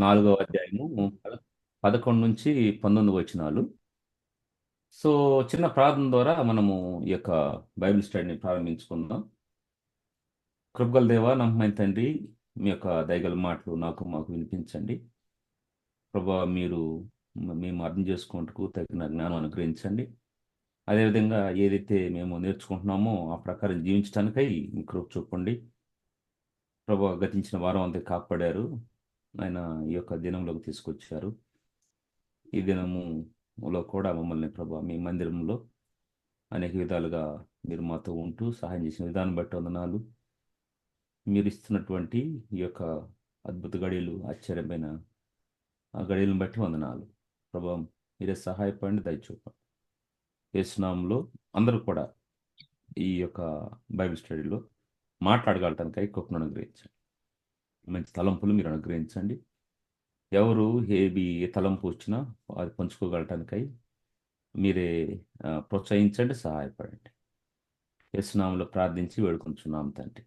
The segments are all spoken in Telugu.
4వ అధ్యాయము 11 నుంచి 19 వచనాలు. సో చిన్న ప్రార్థన ద్వారా మనము ఈ యొక్క బైబిల్ స్టడీని ప్రారంభించుకుందాం. కృపగల దేవా, నమ్మకమైన తండ్రి, మీ యొక్క దయగల మాటలు మాకు వినిపించండి. ప్రభా, మీరు మేము అర్థం చేసుకుంటూ తగిన జ్ఞానం అనుగ్రహించండి. అదేవిధంగా ఏదైతే మేము నేర్చుకుంటున్నామో ఆ ప్రకారం జీవించడానికై మీ కృప చూపండి. ప్రభా, గతించిన వారం అంతా కాపాడారు. ఆయన ఈ యొక్క దినంలోకి తీసుకొచ్చారు. ఈ దినములో కూడా మమ్మల్ని ప్రభా మీ మందిరంలో అనేక విధాలుగా మీరు మాతో ఉంటూ సహాయం చేసిన విధానం బట్టి వందనాలు. మీరు ఇస్తున్నటువంటి ఈ యొక్క అద్భుత గడియలు, ఆశ్చర్యమైన ఆ గడియలను బట్టి వందనాలు. ప్రభా, మీరే సహాయపడండి, దయచూపండి. యేసునామంలో అందరూ కూడా ఈ యొక్క బైబిల్ స్టడీలో మాట్లాడగలటానికి కృపను అనుగ్రహించండి. మంచి తలంపులు మీరు అనుగ్రహించండి. ఎవరు ఏ తలంపు వచ్చినా అది పంచుకోగలటానికై మీరే ప్రోత్సహించండి, సహాయపడండి. యేసునామంలో ప్రార్థించి వేడుకొంచున్నాం తండ్రి,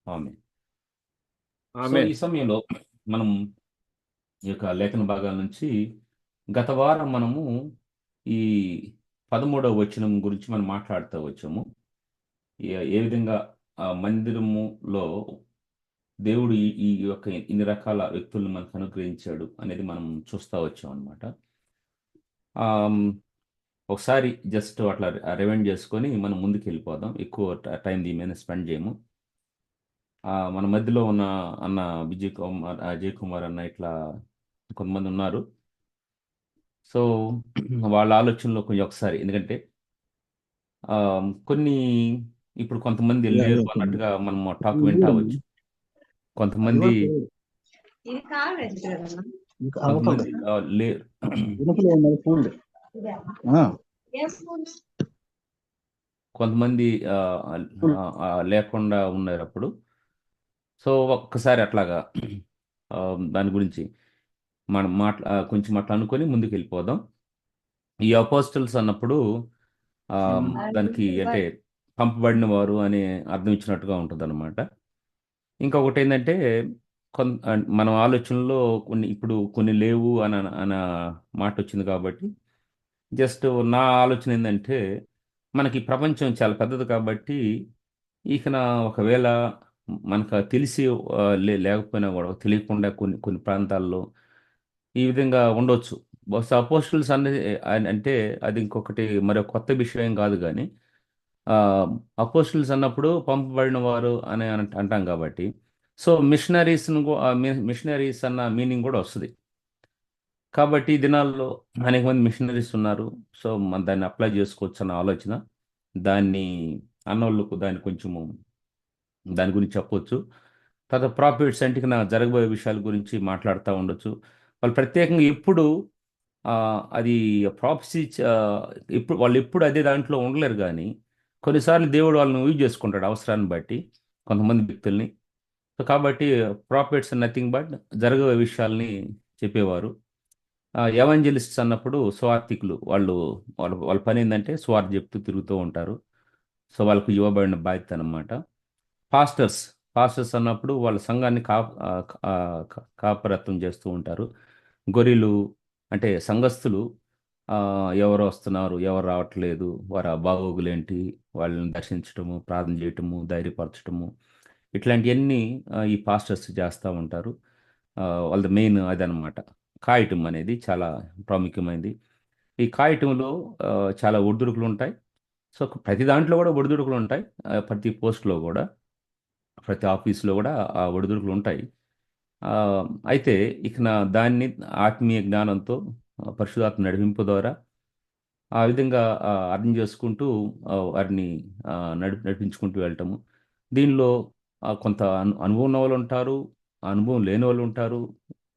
ఆమేన్. సో ఆమేన్. ఈ సమయంలో మనం ఈ యొక్క లేఖన భాగాల నుంచి గత వారం మనము ఈ 13వ వచనం గురించి మనం మాట్లాడుతూ వచ్చాము. ఏ విధంగా ఆ మందిరములో దేవుడు ఈ యొక్క ఇన్ని రకాల వ్యక్తులను మనకు అనుగ్రహించాడు అనేది మనం చూస్తూ వచ్చాం అనమాట. ఒకసారి జస్ట్ అట్లా రివైండ్ చేసుకొని మనం ముందుకు వెళ్ళిపోదాం. ఎక్కువ టైం దీని మీద స్పెండ్ చేయము. మన మధ్యలో ఉన్న అన్న అజయ్ కుమార్ అన్న ఇట్లా కొంతమంది ఉన్నారు. సో వాళ్ళ ఆలోచనలో కొంచెం ఒకసారి, ఎందుకంటే కొన్ని ఇప్పుడు కొంతమంది లేరు అన్నట్టుగా మనం టాక్ వింటావచ్చు. కొంతమంది కొంతమంది లేరు కొంతమంది లేకుండా ఉన్నారు అప్పుడు. సో ఒక్కసారి అట్లాగా దాని గురించి మనం కొంచెం అట్లా అనుకొని ముందుకు వెళ్ళిపోదాం. ఈ అపోస్టల్స్ అన్నప్పుడు దానికి అంటే పంపబడిన వారు అనే అర్థం ఇచ్చినట్టుగా ఉంటుంది అనమాట. ఇంకొకటి ఏంటంటే మన ఆలోచనలో ఇప్పుడు కొన్ని లేవు అన్న మాట వచ్చింది కాబట్టి జస్ట్ నా ఆలోచన ఏంటంటే మనకి ప్రపంచం చాలా పెద్దది కాబట్టి ఇక ఒకవేళ మనకు తెలిసి లేకపోయినా కూడా తెలియకుండా కొన్ని కొన్ని ప్రాంతాల్లో ఈ విధంగా ఉండొచ్చు. బహుశా అపోస్టల్స్ అంటే అది ఇంకొకటి మరో కొత్త విషయం కాదు. కానీ అపోస్టల్స్ అన్నప్పుడు పంపబడిన వారు అని అంటాం కాబట్టి సో మిషనరీస్ అన్న మీనింగ్ కూడా వస్తుంది. కాబట్టి ఈ దినాల్లో అనేక మంది మిషనరీస్ ఉన్నారు. సో మనం దాన్ని అప్లై చేసుకోవచ్చు అన్న ఆలోచన, దాన్ని అన్నోళ్ళకు దాన్ని కొంచెము దాని గురించి చెప్పవచ్చు. తర్వాత ప్రాఫిట్స్ అంటే జరగబోయే విషయాల గురించి మాట్లాడుతూ ఉండొచ్చు. వాళ్ళు ప్రత్యేకంగా ఎప్పుడు అది ప్రాఫెసీ ఇప్పుడు వాళ్ళు ఎప్పుడు అదే దాంట్లో ఉండలేరు. కానీ కొన్నిసార్లు దేవుడు వాళ్ళని యూజ్ చేసుకుంటాడు అవసరాన్ని బట్టి కొంతమంది వ్యక్తుల్ని. సో కాబట్టి ప్రాఫిట్స్ నథింగ్ బట్ జరగబోయే విషయాల్ని చెప్పేవారు. ఎవాంజలిస్ట్స్ అన్నప్పుడు స్వార్థికులు, వాళ్ళ వాళ్ళ పని ఏంటంటే స్వార్థ చెప్తూ తిరుగుతూ ఉంటారు. సో వాళ్ళకు ఇవ్వబడిన బాధ్యత అన్నమాట. పాస్టర్స్ పాస్టర్స్ అన్నప్పుడు వాళ్ళ సంఘాన్ని కాపరత్వం చేస్తూ ఉంటారు. గొర్రెలు అంటే సంఘస్థులు ఎవరు వస్తున్నారు, ఎవరు రావట్లేదు, వారి బాగోగులేంటి, వాళ్ళని దర్శించటము, ప్రార్థన చేయటము, ధైర్యపరచటము, ఇట్లాంటివన్నీ ఈ పాస్టర్స్ చేస్తూ ఉంటారు. వాళ్ళది మెయిన్ అదనమాట. కాయటం అనేది చాలా ప్రాముఖ్యమైనది. ఈ కాయటంలో చాలా ఒడిదుడుకులు ఉంటాయి. సో ప్రతి దాంట్లో కూడా ఒడిదుడుకులు ఉంటాయి. ప్రతి పోస్ట్లో కూడా, ప్రతి ఆఫీస్లో కూడా ఆ ఒడిదుడుకులు ఉంటాయి. ఆ, అయితే దాన్ని ఆత్మీయ జ్ఞానంతో పరిశుధాత్మ నడిపింపు ద్వారా ఆ విధంగా అర్థం చేసుకుంటూ వారిని నడిపించుకుంటూ వెళ్ళటము. దీనిలో కొంత అనుభవం ఉన్న వాళ్ళు ఉంటారు, అనుభవం లేని వాళ్ళు ఉంటారు,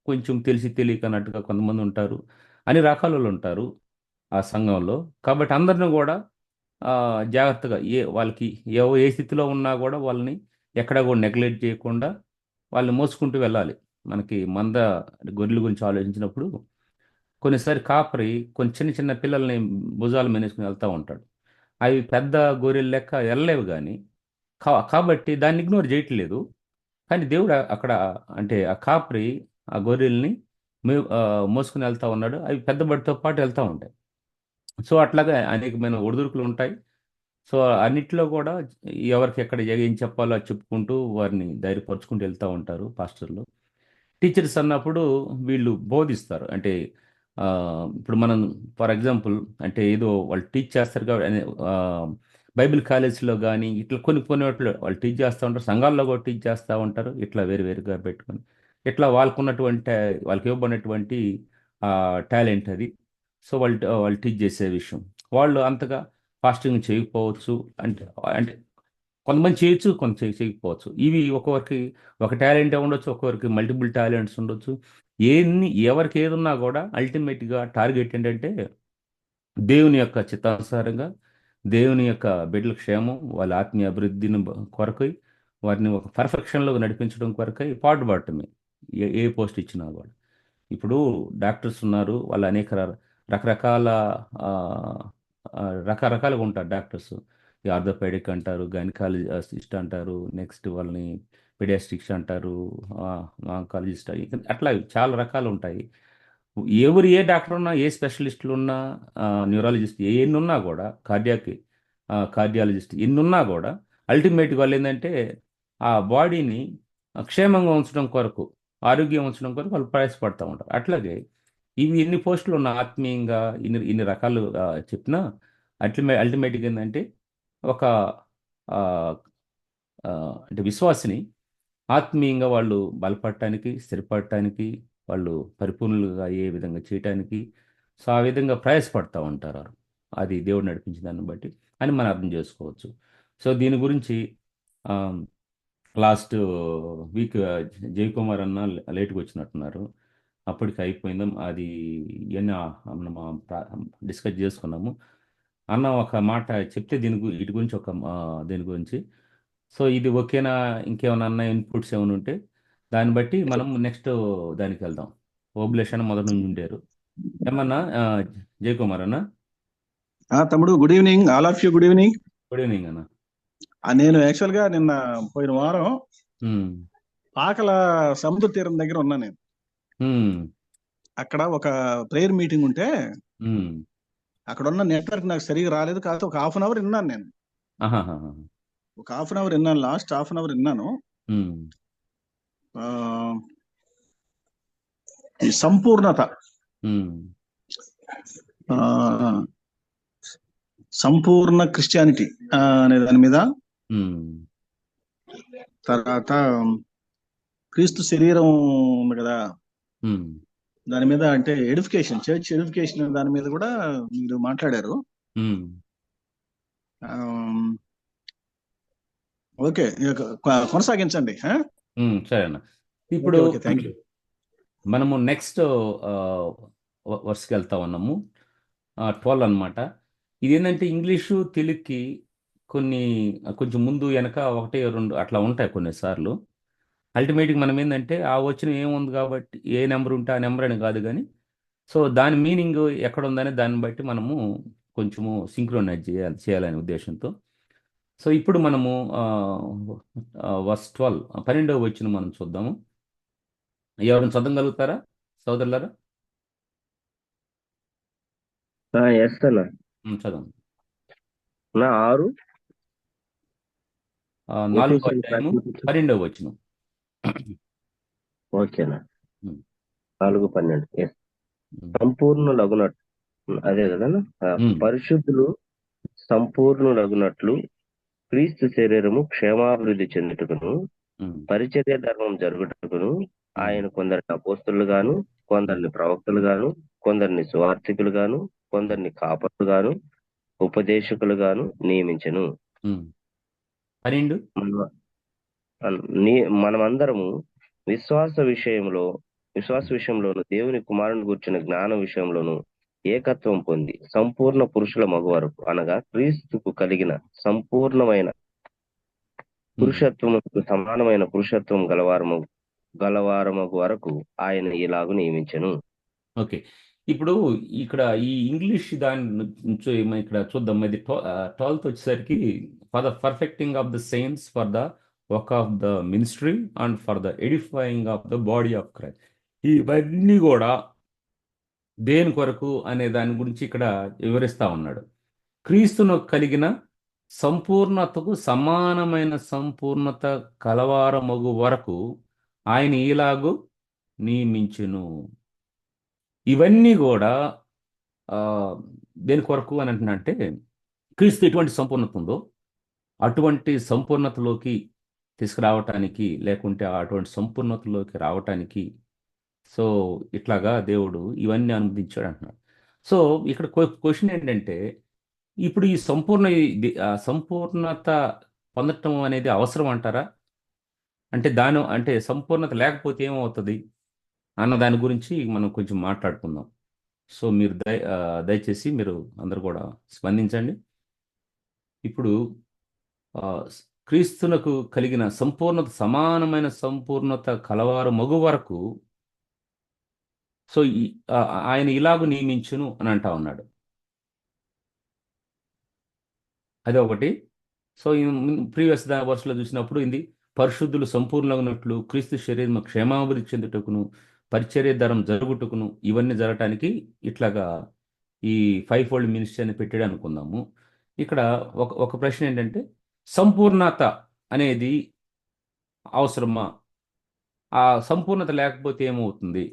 కొంచెం తెలిసి తెలియక అన్నట్టుగా కొంతమంది ఉంటారు, అన్ని రకాల వాళ్ళు ఉంటారు ఆ సంఘంలో. కాబట్టి అందరిని కూడా ఆ, జాగ్రత్తగా వాళ్ళకి ఏ స్థితిలో ఉన్నా కూడా వాళ్ళని ఎక్కడా కూడా నెగ్లెక్ట్ చేయకుండా వాళ్ళని మోసుకుంటూ వెళ్ళాలి. మనకి గొర్రెల గురించి ఆలోచించినప్పుడు కొన్నిసారి కాపరి కొన్ని చిన్న చిన్న పిల్లల్ని భుజాల మీద వేసుకుని వెళ్తూ ఉంటాడు. అవి పెద్ద గొర్రెల లెక్క వెళ్ళలేవు. కానీ కాబట్టి దాన్ని ఇగ్నోర్ చేయట్లేదు. కానీ దేవుడు అక్కడ అంటే ఆ కాపరి ఆ గొర్రెల్ని మోసుకుని వెళ్తా ఉన్నాడు. అవి పెద్ద బండితో పాటు వెళ్తా ఉంటాయి. సో అట్లాగా అనేకమైన ఒడిదుడుకులు ఉంటాయి. సో అన్నిట్లో కూడా ఎవరికి ఎక్కడ ఏం చెప్పాలో అది చెప్పుకుంటూ వారిని ధైర్యపరుచుకుంటూ వెళ్తూ ఉంటారు పాస్టర్లు. టీచర్స్ అన్నప్పుడు వీళ్ళు బోధిస్తారు. అంటే ఆ, ఇప్పుడు మనం ఫర్ ఎగ్జాంపుల్ అంటే ఏదో వాళ్ళు టీచ్ చేస్తారు కాబట్టి బైబిల్ కాలేజీలో కానీ ఇట్లా కొన్ని కొన్ని వాటిలో వాళ్ళు టీచ్ చేస్తూ ఉంటారు, సంఘాల్లో కూడా టీచ్ చేస్తూ ఉంటారు, ఇట్లా వేరు వేరుగా పెట్టుకొని ఇట్లా వాళ్ళకున్నటువంటి వాళ్ళకి ఇవ్వబడినటువంటి టాలెంట్ అది. సో వాళ్ళు టీచ్ చేసే విషయం వాళ్ళు అంతగా ఫాస్టింగ్ చేయకపోవచ్చు. అంటే అంటే కొంతమంది చేయొచ్చు, కొంత చేయకపోవచ్చు. ఇవి ఒక్కొక్కరికి ఒక టాలెంట్ ఉండొచ్చు, ఒక్కొక్కరికి మల్టిపుల్ టాలెంట్స్ ఉండొచ్చు. ఎవరికి ఏది ఉన్నా కూడా అల్టిమేట్గా టార్గెట్ ఏంటంటే దేవుని యొక్క చిత్తానుసారంగా దేవుని యొక్క బిడ్డల క్షేమం, వాళ్ళ ఆత్మీయ అభివృద్ధిని కొరకై వారిని ఒక పర్ఫెక్షన్లోకి నడిపించడం కొరకై పాటుపడటమే. ఏ పోస్ట్ ఇచ్చినా కూడా. ఇప్పుడు డాక్టర్స్ ఉన్నారు, వాళ్ళు అనేక రకరకాల ఆ, రకరకాలుగా ఉంటారు డాక్టర్స్. ఈ ఆర్థోపెడిక్ అంటారు, గైనకాలజిస్ట్ అంటారు, నెక్స్ట్ వాళ్ళని పెడియాట్రిక్స్ అంటారు, ఆంకాలజిస్ట్, అట్లా చాలా రకాలు ఉంటాయి. ఏ డాక్టర్ ఉన్నా, ఏ స్పెషలిస్టులు ఉన్నా, న్యూరాలజిస్ట్ ఎన్ని ఉన్నా కూడా, కార్డియాలజిస్ట్ ఎన్ని ఉన్నా కూడా అల్టిమేట్గా వాళ్ళు ఏంటంటే ఆ బాడీని క్షేమంగా ఉంచడం కొరకు, ఆరోగ్యం ఉంచడం కొరకు వాళ్ళు ప్రయాసపడతా ఉంటారు. అట్లాగే ఇవి ఎన్ని పోస్టులు ఉన్న ఆత్మీయంగా ఇన్ని రకాలు చెప్పినా అల్టిమేట్గా ఏంటంటే ఒక ఆ, ఆ, అంటే విశ్వాసిని ఆత్మీయంగా వాళ్ళు బలపడటానికి, స్థిరపడటానికి, వాళ్ళు పరిపూర్ణులుగా అయ్యే విధంగా చేయటానికి, సో ఆ విధంగా ప్రయాసపడతా ఉంటారు వారు. అది దేవుడు నడిపించిన దాన్ని బట్టి అని మనం అర్థం చేసుకోవచ్చు. సో దీని గురించి లాస్ట్ వీక్ జయకుమార్ అన్న లేట్గా వచ్చినట్టున్నారు. అప్పటికి అయిపోయింది అది. ఇవన్నీ మనం డిస్కస్ చేసుకున్నాము. అన్న ఒక మాట చెప్తే వీటి గురించి దీని గురించి. సో ఇది ఓకేనా? ఇంకేమైనా అన్న ఇన్పుట్స్ ఏమైనా ఉంటే దాన్ని బట్టి మనం నెక్స్ట్ దానికి వెళ్దాం. ఓబులేషన్ మొదటి నుంచి ఉండారు ఏమన్నా జయకుమార్ అన్న. తమ్ముడు, good evening, all of you. Good evening. Good evening అన్న. నేను యాక్చువల్ గా నిన్న పోయిన వారం ఉమ్, పాకల సముద్ర తీరం దగ్గర ఉన్నా. నేను ఉమ్, అక్కడ ఒక ప్రేయర్ మీటింగ్ ఉంటే ఉమ్, అక్కడ ఉన్న నెట్వర్క్ నాకు సరిగా రాలేదు. కాకపోతే ఒక హాఫ్ అన్ అవర్ విన్నాను. నేను ఆహాహాహా, ఒక హాఫ్ అన్ అవర్ విన్నాను, లాస్ట్ హాఫ్ అన్ అవర్ విన్నాను. ఉమ్, ఆ, ఈ సంపూర్ణత, ఉమ్, ఆ, సంపూర్ణ క్రిస్టియానిటీ అనే దాని మీద, ఉమ్, తర్వాత క్రీస్తు శరీరం ఉంది కదా, ఉమ్, దాని మీద, అంటే ఎడిఫికేషన్, చర్చ్ ఎడిఫికేషన్ దాని మీద కూడా మీరు మాట్లాడారు. ఉమ్. ఓకే, కొనసాగించండి. సరే అన్న. ఇప్పుడు ఓకే, ఓకే, థ్యాంక్ యూ. మనము నెక్స్ట్ వర్స్కి వెళ్తా ఉన్నాము. 12 అనమాట. ఇది ఏంటంటే ఇంగ్లీషు తెలుగుకి కొన్ని కొంచెం ముందు వెనక ఒకటి రెండు అట్లా ఉంటాయి కొన్నిసార్లు. అల్టిమేట్గా మనం ఏంటంటే ఆ వచ్చిన ఏముంది కాబట్టి ఏ నెంబర్ ఉంటే ఆ నెంబర్ అని కాదు కానీ, సో దాని మీనింగ్ ఎక్కడ ఉందనే దాన్ని బట్టి మనము కొంచెము సింక్రోనైజ్ చేయాలనే ఉద్దేశంతో. సో ఇప్పుడు మనము వర్స్ 12 12వ వచనం మనం చూద్దాము. ఎవరైనా చదవగలుగుతారా సోదరులారా? ఎస్ అన్న. చదవండి. నా 6 నాలుగో ఎఫెసీయులకు అధ్యాయము రాసిన పత్రిక. 12వ వచనం. ఓకేనా, ఉమ్, 4:12. ఎస్. ఉమ్, సంపూర్ణులగునట్లు, అదే కదన్నా. ఉమ్, పరిశుద్ధులు సంపూర్ణులగునట్లు క్రీస్తు శరీరము క్షేమాభివృద్ధి చెందుటకును ఉమ్, పరిచర్య ధర్మం జరుగుటకును ఉమ్, ఆయన కొందరిని అపోస్తులు గాను, ఉమ్, కొందరిని ప్రవక్తలు గాను, కొందరిని సువార్థికులు గాను, కొందరిని కాపరులు గాను, ఉపదేశకులు గాను నియమించెను. ఉమ్. 12. మన- మనమందరము విశ్వాస విషయంలో విశ్వాస విషయంలోను దేవుని కుమారుని కూర్చున్న జ్ఞాన విషయంలోను ఏకత్వం పొంది సంపూర్ణ పురుషుల మగు వరకు, అనగా క్రీస్తుకు కలిగిన సంపూర్ణమైన పురుషత్వముకు సమానమైన పురుషత్వం గలవారమగు వరకు ఆయన ఇలాగు నియమించెను. ఓకే. ఇప్పుడు ఇక్కడ ఈ ఇంగ్లీష్ దాని నుంచి మనం ఇక్కడ చూద్దాం. ఇది 12th వచ్చేసరికి for the perfecting of the saints, for the work of the ministry and for the edifying of the body of Christ. ఇవన్నీ కూడా దేని కొరకు అనే దాని గురించి ఇక్కడ వివరిస్తా ఉన్నాడు. క్రీస్తును కలిగిన సంపూర్ణతకు సమానమైన సంపూర్ణత కలవారమగు వరకు ఆయన ఈలాగు నియమించును. ఇవన్నీ కూడా ఆ, దేని కొరకు అని అంటున్నా క్రీస్తు ఎటువంటి సంపూర్ణత ఉందో అటువంటి సంపూర్ణతలోకి తీసుకురావటానికి, లేకుంటే అటువంటి సంపూర్ణతలోకి రావటానికి సో ఇట్లాగా దేవుడు ఇవన్నీ అనుమతించాడు అంటున్నాడు. సో ఇక్కడ క్వశ్చన్ ఏంటంటే, ఇప్పుడు ఈ సంపూర్ణత పొందటం అనేది అవసరం అంటారా? అంటే సంపూర్ణత లేకపోతే ఏమవుతుంది అన్న దాని గురించి మనం కొంచెం మాట్లాడుకుందాం. సో మీరు దయచేసి మీరు అందరు కూడా స్పందించండి. ఇప్పుడు ఆ, క్రీస్తునకు కలిగిన సంపూర్ణత సమానమైన సంపూర్ణత కలవారు మగు వరకు సో ఆయన ఇలాగు నియమించును అని అంటా ఉన్నాడు. అదే ఒకటి. సో ప్రీవియస్ వర్స్లో చూసినప్పుడు ఇది పరిశుద్ధులు సంపూర్ణమైనట్లు క్రీస్తు శరీరం క్షేమాభివృద్ధి చెందుటకును పరిచర్య ధరం జరుగుటకును ఇవన్నీ జరగటానికి ఇట్లాగా ఈ 5-fold మినిస్ట్రీ అని పెట్టాడు అనుకుందాము. ఇక్కడ ఒక ప్రశ్న ఏంటంటే, సంపూర్ణత అనేది అవసరమా? ఆ సంపూర్ణత లేకపోతే ఏమవుతుంది?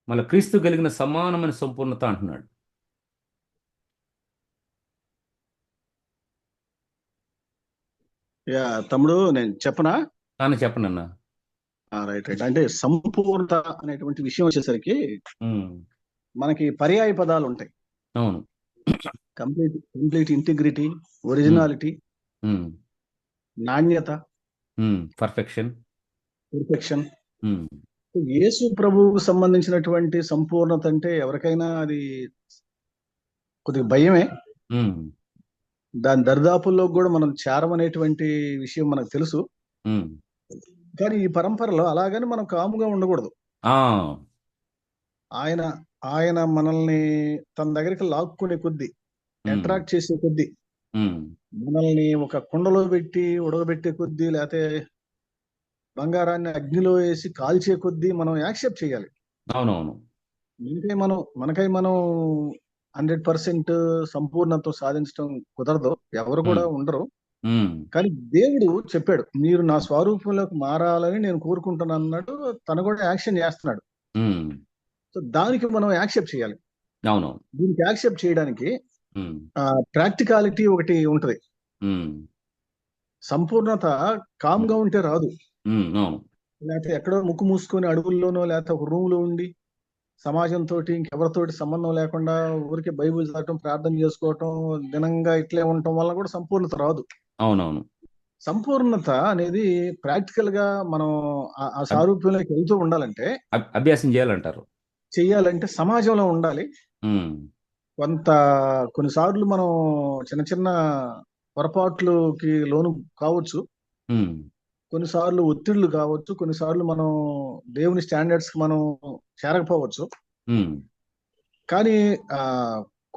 మళ్ళీ క్రీస్తు కలిగిన సమానమైన సంపూర్ణత అంటున్నాడు. తమ్ముడు నేను చెప్పనా? నాన్న చెప్పండి అన్న. Right right. అంటే సంపూర్ణత అనేటువంటి విషయం వచ్చేసరికి ఉమ్, మనకి పర్యాయ పదాలు ఉంటాయి. అవును. కంప్లీట్ ఇంటిగ్రిటీ, ఒరిజినాలిటీ, ఉమ్, నాణ్యత, పర్ఫెక్షన్. పర్ఫెక్షన్. యేసు ప్రభువుకు సంబంధించినటువంటి సంపూర్ణత అంటే ఎవరికైనా అది కొద్దిగా భయమే. దాని దరిదాపుల్లో కూడా మనం చేరమనేటువంటి విషయం మనకు తెలుసు. కానీ ఈ పరంపరలో అలాగని మనం కాముగా ఉండకూడదు. ఆయన ఆయన మనల్ని తన దగ్గరికి లాక్కునే కొద్దీ, అట్రాక్ట్ చేసే కొద్దీ, మనల్ని ఒక కుండలో పెట్టి ఉడకబెట్టే కొద్దీ, లేకపోతే బంగారాన్ని అగ్నిలో వేసి కాల్చే కొద్దీ మనం యాక్సెప్ట్ చేయాలి. అవునవును. మనకై మనం 100% సంపూర్ణత సాధించడం కుదరదు, ఎవరు కూడా ఉండరు. కానీ దేవుడు చెప్పాడు, మీరు నా స్వరూపంలోకి మారాలని నేను కోరుకుంటున్నాను అన్నాడు. తను కూడా యాక్షన్ చేస్తున్నాడు. సో దానికి మనం యాక్సెప్ట్ చేయాలి. అవును. దీనికి యాక్సెప్ట్ చేయడానికి ప్రాక్టికాలిటీ ఒకటి ఉంటది. సంపూర్ణత కామ్గా ఉంటే రాదు. లేకపోతే ఎక్కడో ముక్కు మూసుకొని అడవుల్లోనో లేకపోతే ఒక రూమ్ లో ఉండి సమాజంతో ఇంకెవరితోటి సంబంధం లేకుండా ఊరికే బైబిల్ చదవటం, ప్రార్థన చేసుకోవటం, దినంగా ఇట్లే ఉండటం వల్ల కూడా సంపూర్ణత రాదు. అవునవును. సంపూర్ణత అనేది ప్రాక్టికల్ గా మనం ఆ సారూప్యంలోకి వెళ్తూ ఉండాలంటే, అభ్యాసం చేయాలంటే సమాజంలో ఉండాలి. కొన్నిసార్లు మనం చిన్న చిన్న పొరపాట్లుకి లోను కావచ్చు, కొన్నిసార్లు ఒత్తిళ్లు కావచ్చు, కొన్నిసార్లు మనం దేవుని స్టాండర్డ్స్ కి మనం చేరకపోవచ్చు. కానీ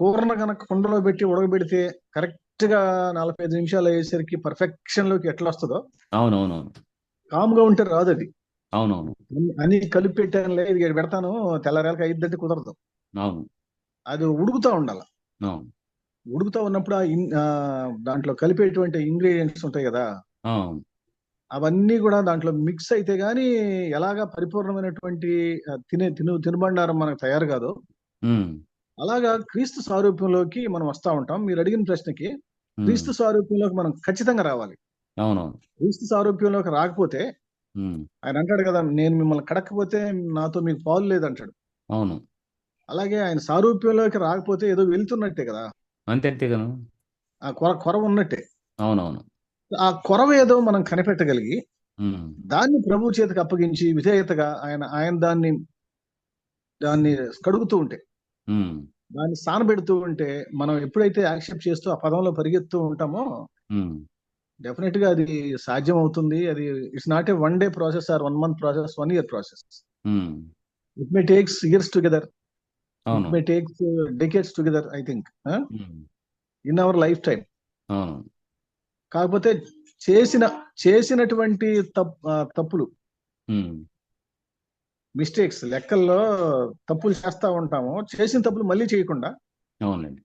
కూరను కనుక కుండలో పెట్టి ఉడకబెడితే కరెక్ట్ గా 45 నిమిషాలు అయ్యేసరికి పర్ఫెక్షన్ లోకి ఎట్లా వస్తుందో, అవునవునవును, కామ్గా ఉంటే రాదు అది. అవునవును. అని కలిపి పెట్టాను, ఇది పెడతాను తెల్లారేళ్ళకి అయిద్దంటే కుదరదు. అవును. అది ఉడుకుతా ఉండాలి. ఉడుకుతా ఉన్నప్పుడు దాంట్లో కలిపేటువంటి ఇంగ్రీడియంట్స్ ఉంటాయి కదా, అవన్నీ కూడా దాంట్లో మిక్స్ అయితే గానీ ఎలాగా పరిపూర్ణమైనటువంటి తినుబండారం మనకు తయారు కాదు. అలాగా క్రీస్తు సారూప్యంలోకి మనం వస్తా ఉంటాం. మీరు అడిగిన ప్రశ్నకి క్రీస్తు సారూప్యంలోకి మనం ఖచ్చితంగా రావాలి. క్రీస్తు సారూప్యంలోకి రాకపోతే ఆయన అంటాడు కదా, నేను మిమ్మల్ని కడకపోతే నాతో మీకు పాలు లేదంటాడు. అవును. అలాగే ఆయన సారూప్యంలోకి రాకపోతే ఏదో వెళ్తున్నట్టే కదా, అంతే కదా, ఆ కొరవ ఉన్నట్టే. అవునవును. ఆ కొరవ ఏదో మనం కనిపెట్టగలిగి దాన్ని ప్రభు చేతికి అప్పగించి విధేయతగా ఆయన దాన్ని కడుగుతూ ఉంటే, దాన్ని సానబెడుతూ ఉంటే, మనం ఎప్పుడైతే యాక్సెప్ట్ చేస్తూ ఆ పదంలో పరిగెత్తూ ఉంటామో డెఫినెట్ గా అది సాధ్యం అవుతుంది. అది it's not a 1 day process or 1 month process, 1 year process. It may takes years together, it may takes decades together, I think. In our life time. అవును. కాకపోతే చేసినటువంటి తప్పులు, ఉమ్, మిస్టేక్స్, లెక్కల్లో తప్పులు చేస్తా ఉంటాము. చేసిన తప్పులు మళ్ళీ చేయకుండా అవునండి.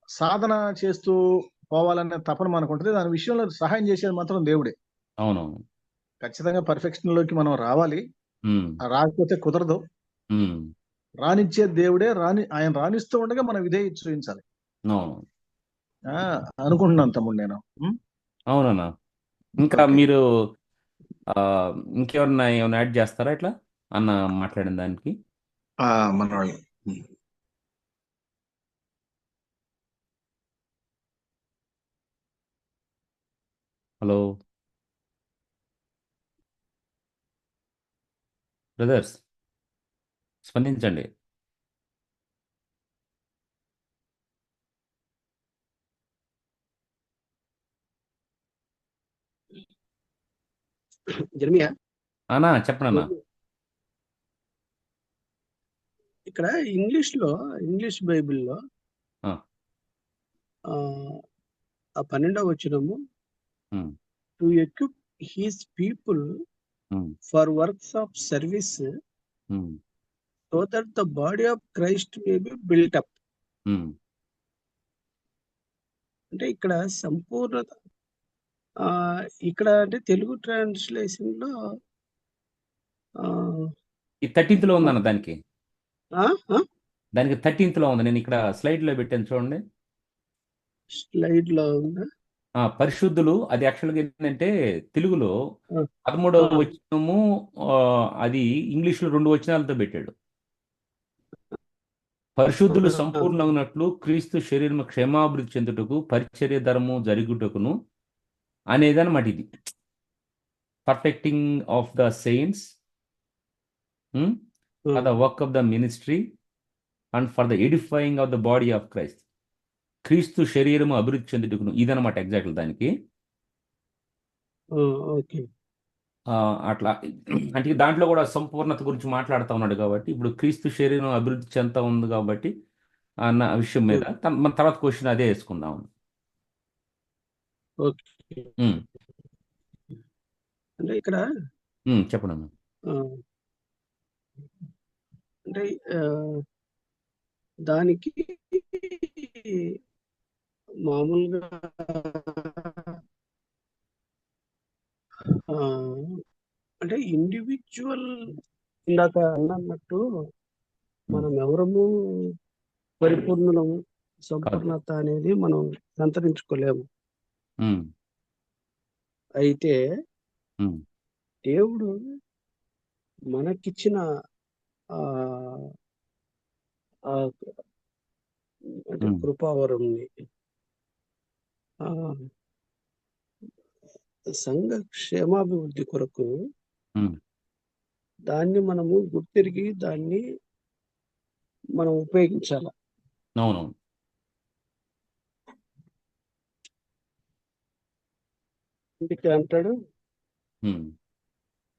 సాధన చేస్తూ పోవాలనే తపన మనకు ఉంటుంది. దాని విషయంలో సహాయం చేసేది మాత్రం దేవుడే. అవునవును. ఖచ్చితంగా పర్ఫెక్షన్ లోకి మనం రావాలి. ఉమ్, రాకపోతే కుదరదు. ఉమ్, రానిచ్చే దేవుడే. ఆయన రాణిస్తూ ఉండగా మనం విధేయత చూపించాలి. అవును. ఆ, అనుకుంటున్నాను తమ్ముడు నేను. అవునన్నా. ఇంకా ఓకే. మీరు ఆ, ఇంకేమన్నా ఏమైనా యాడ్ చేస్తారా ఇట్లా అన్న మాట్లాడిన దానికి? మన వాళ్ళు. Hello brothers, స్పందించండి. జర్మియా, అన్నా చెప్పనన్నా. ఇక్కడ ఇంగ్లీష్ బైబిల్లో ఆ, ఆ 12వ వచనము, um, to equip his people um, for works of service um, so that the body of Christ may be built up. Um. అంటే ఇక్కడ సంపూర్ణత, ఇక్కడ అంటే తెలుగు ట్రాన్స్లేషన్ లో ఈ 13th లో ఉందన్న దానికి. ఆ, ఆ, దానికి 13th లో ఉంది. నేను ఇక్కడ స్లైడ్ లో పెట్టాను చూడండి. స్లైడ్ లో ఉందా? పరిశుద్ధులు, అది యాక్చువల్గా ఏంటంటే తెలుగులో ఆ, 13వ ఆ, వచనము, ఆ, అది ఇంగ్లీష్లో 2 వచనాలతో పెట్టాడు. పరిశుద్ధులు ఆ, సంపూర్ణమైనట్లు క్రీస్తు శరీరము క్షేమాభివృద్ధి చెందుటకు పరిచర్య ధర్మము జరుగుటకును అనేది అనమాట. ఇది perfecting of the saints for the work of the ministry and for the edifying of the body of Christ. క్రీస్తు శరీరము అభివృద్ధి చెందుటకును ఇదనమాట ఎగ్జాక్ట్ దానికి. ఓకే. అట్లా అంటే దాంట్లో కూడా సంపూర్ణత గురించి మాట్లాడుతూ ఉన్నాడు కాబట్టి, ఇప్పుడు క్రీస్తు శరీరం అభివృద్ధి చెందుతా ఉంది కాబట్టి అన్న విషయం మీద మన తర్వాత క్వశ్చన్ అదే వేసుకుందాం. ఓకే. ఉమ్, అంటే ఇక్కడ చెప్పండి అన్న. ఆ, అంటే దానికి మామూలుగా ఆ, అంటే ఇండివిజువల్, ఇందాక అన్నట్టు మనం ఎవరము పరిపూర్ణులము, కాదు. సంపూర్ణత అనేది మనం సంతరించుకోలేము. ఉమ్, అయితే ఉమ్, దేవుడు మనకిచ్చిన ఆ ఆ, అంటే ఉమ్, కృపావరంని ఆ సంఘ క్షేమాభివృద్ధి కొరకు ఉమ్, దాన్ని మనము గుర్తిరిగి దాన్ని మనం ఉపయోగించాలి. అవునవును. అందుకే అంటాడు, um,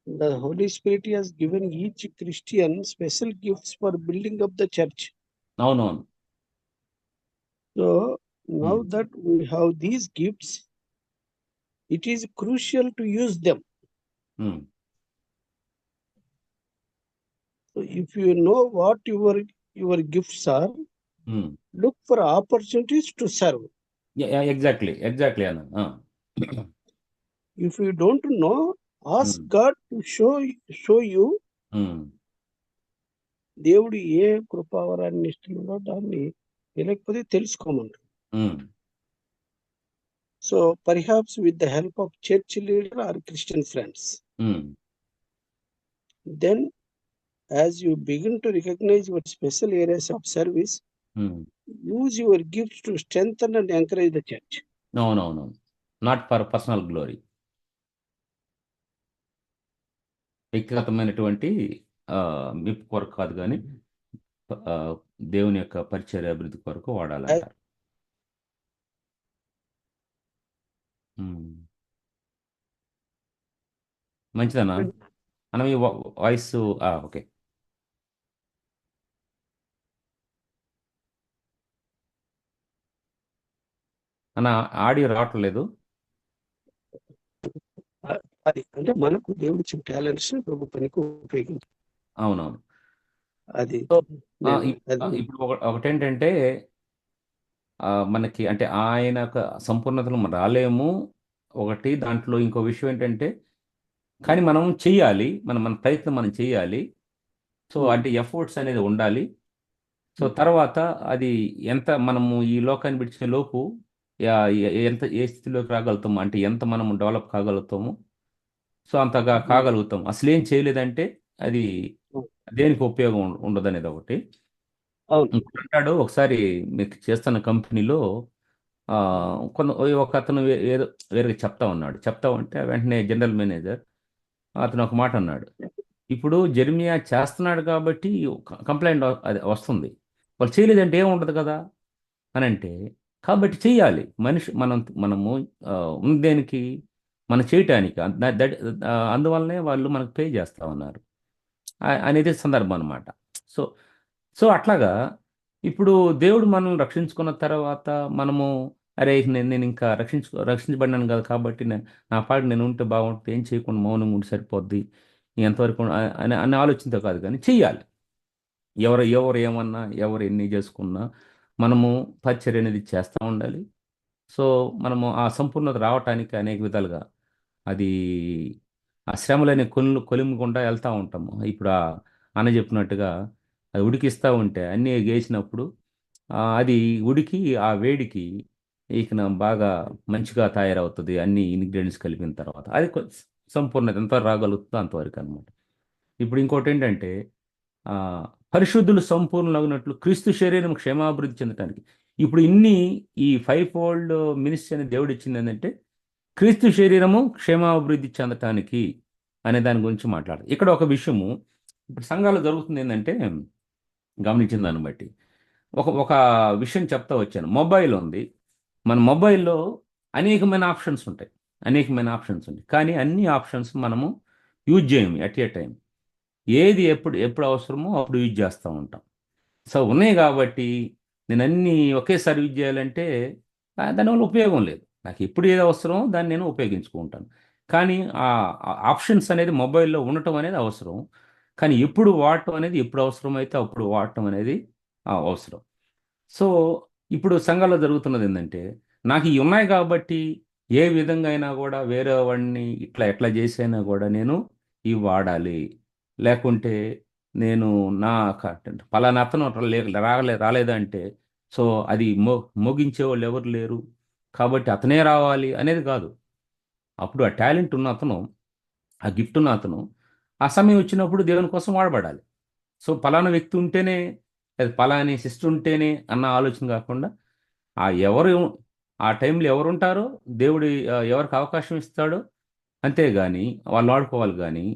the holy spirit has given each Christian special gifts for building up the church. అవునవును. So now um, that we have these gifts, it is crucial to use them. Um, So if you know what your gifts are, um. look for opportunities to serve. Exactly అన్న. If you don't know, ask um, God to show you. Um, దేవుడు ఏ కృపావరాన్ని ఇస్తున్నాడో దాన్ని తెలియకపోతే తెలుసుకోమంటారు. ఉమ్, So perhaps with the help of church leader or Christian friends, um, then as you begin to recognize your special areas of service, um. use your gifts to strengthen and encourage the church. అవునవును. నాట్ ఫర్ పర్సనల్ గ్లోరీ, వ్యక్తిగతమైనటువంటి మెప్పు కొరకు కాదు, కానీ ఆ, దేవుని యొక్క పరిచర్య అభివృద్ధి కొరకు వాడాలంటారు. ఉమ్. మంచిదన్నా అన్న. మీ వాయిస్ ఓకే. అన్న ఆడియో రావట్లేదు. అది అంటే మనకు దేవుడు ఇచ్చిన టాలెంట్స్ ప్రభు పనికి ఉపయోగించాలి. అవునవును. అది సో నేను అది ఇప్పుడు ఒకటేంటంటే మనకి అంటే ఆయన యొక్క సంపూర్ణతలు మనం రాలేము. ఒకటి దాంట్లో ఇంకో విషయం ఏంటంటే, కానీ మనం చెయ్యాలి, మన మన ప్రయత్నం మనం చెయ్యాలి. సో అంటే ఎఫర్ట్స్ అనేది ఉండాలి. సో తర్వాత అది ఎంత మనము ఈ లోకాన్ని విడిచే లోపు ఎంత ఏ స్థితిలోకి రాగలుగుతాము, అంటే ఎంత మనము డెవలప్ కాగలుగుతాము, సో అంతగా కాగలుగుతాం. అసలు ఏం చేయలేదంటే అది దేనికి ఉపయోగం ఉండదు అనేది ఒకటి. అవును. ఇంకోటి అంటాడు, ఒకసారి మీకు చేస్తున్న కంపెనీలో ఆ, ఒక అతను ఏదో వేరే చెప్తా ఉన్నాడు. చెప్తా ఉంటే వెంటనే జనరల్ మేనేజర్ అతను ఒక మాట అన్నాడు. ఇప్పుడు జెర్మియా చేస్తున్నాడు కాబట్టి కంప్లైంట్ అది వస్తుంది, వాళ్ళు చేయలేదంటే ఏం ఉండదు కదా అని అంటే, కాబట్టి చెయ్యాలి. మనము ఆ, ఉన్న దేనికి మనం చేయటానికి అందువల్లనే వాళ్ళు మనకు పే చేస్తా ఉన్నారు అనేది సందర్భం అనమాట. సో సో అట్లాగా ఇప్పుడు దేవుడు మనం రక్షించుకున్న తర్వాత మనము అరే నేను ఇంకా రక్షించబడినాను కదా, కాబట్టి నా పాటు నేను ఉంటే బాగుంటుంది, ఏం చేయకుండా మౌనంగా ఉంటే సరిపోద్ది ఎంతవరకు అని ఆలోచనతో కాదు, కానీ చెయ్యాలి. ఎవరు ఎవరు ఏమన్నా ఎవరు ఎన్ని చేసుకున్నా మనము పరిచర్య అనేది చేస్తూ ఉండాలి. సో మనము ఆ సంపూర్ణత రావటానికి అనేక విధాలుగా అది ఆ శ్రమలనే కొలిమికుండా వెళ్తూ ఉంటాము. ఇప్పుడు అన్న చెప్పినట్టుగా అది ఉడికిస్తూ ఉంటే అన్నీ గేసినప్పుడు అది ఉడికి ఆ వేడికి బాగా మంచిగా తయారవుతుంది, అన్ని ఇంగ్రీడియంట్స్ కలిపిన తర్వాత అది సంపూర్ణత ఎంత రాగలుగుతుందో అంతవరకు అనమాట. ఇప్పుడు ఇంకోటి ఏంటంటే ఆ, పరిశుద్ధులు సంపూర్ణులగినట్లు క్రీస్తు శరీరం క్షేమాభివృద్ధి చెందటానికి. ఇప్పుడు ఈ ఫైవ్ ఫోల్డ్ మినిస్ట్రీ అని దేవుడు ఇచ్చింది ఏంటంటే క్రీస్తు శరీరము క్షేమాభివృద్ధి చెందటానికి అనే దాని గురించి మాట్లాడదు. ఇక్కడ ఒక విషయము ఇప్పుడు సంఘాలు జరుగుతుంది ఏంటంటే, గమనించిన దాన్ని బట్టి ఒక ఒక విషయం చెప్తా వచ్చాను. మొబైల్ ఉంది, మన మొబైల్లో అనేకమైన ఆప్షన్స్ ఉంటాయి, కానీ అన్ని ఆప్షన్స్ మనము యూజ్ చేయము ఎట్ ఏ టైం. ఏది ఎప్పుడు ఎప్పుడు అవసరమో అప్పుడు యూజ్ చేస్తూ ఉంటాం. సో ఉన్నాయి కాబట్టి నేను అన్నీ ఒకేసారి యూజ్ చేయాలంటే దానివల్ల ఉపయోగం లేదు. నాకు ఎప్పుడు ఏది అవసరమో దాన్ని నేను ఉపయోగించుకుంటాను. కానీ ఆ ఆప్షన్స్ అనేది మొబైల్లో ఉండటం అనేది అవసరం. కానీ ఎప్పుడు వాడటం అనేది ఎప్పుడు అవసరమైతే అప్పుడు వాడటం అనేది అవసరం. సో ఇప్పుడు సంఘాల్లో జరుగుతున్నది ఏంటంటే, నాకు ఇవి ఉన్నాయి కాబట్టి ఏ విధంగా అయినా కూడా వేరే వాడిని ఇట్లా ఎట్లా చేసైనా కూడా నేను ఇవి వాడాలి, లేకుంటే నేను నా పలానా అతను రాలేదంటే సో అది మోగించే వాళ్ళు ఎవరు లేరు కాబట్టి అతనే రావాలి అనేది కాదు. అప్పుడు ఆ టాలెంట్ ఉన్న అతను, ఆ గిఫ్ట్ ఉన్న అతను ఆ సమయం వచ్చినప్పుడు దేవుని కోసం వాడబడాలి. సో పలానా వ్యక్తి ఉంటేనే, అది పలాని సిస్టర్ ఉంటేనే అన్న ఆలోచన కాకుండా ఎవరు ఆ టైంలో ఎవరుంటారో దేవుడు ఎవరికి అవకాశం ఇస్తాడో అంతేగాని వాళ్ళు వాడుకోవాలి. కానీ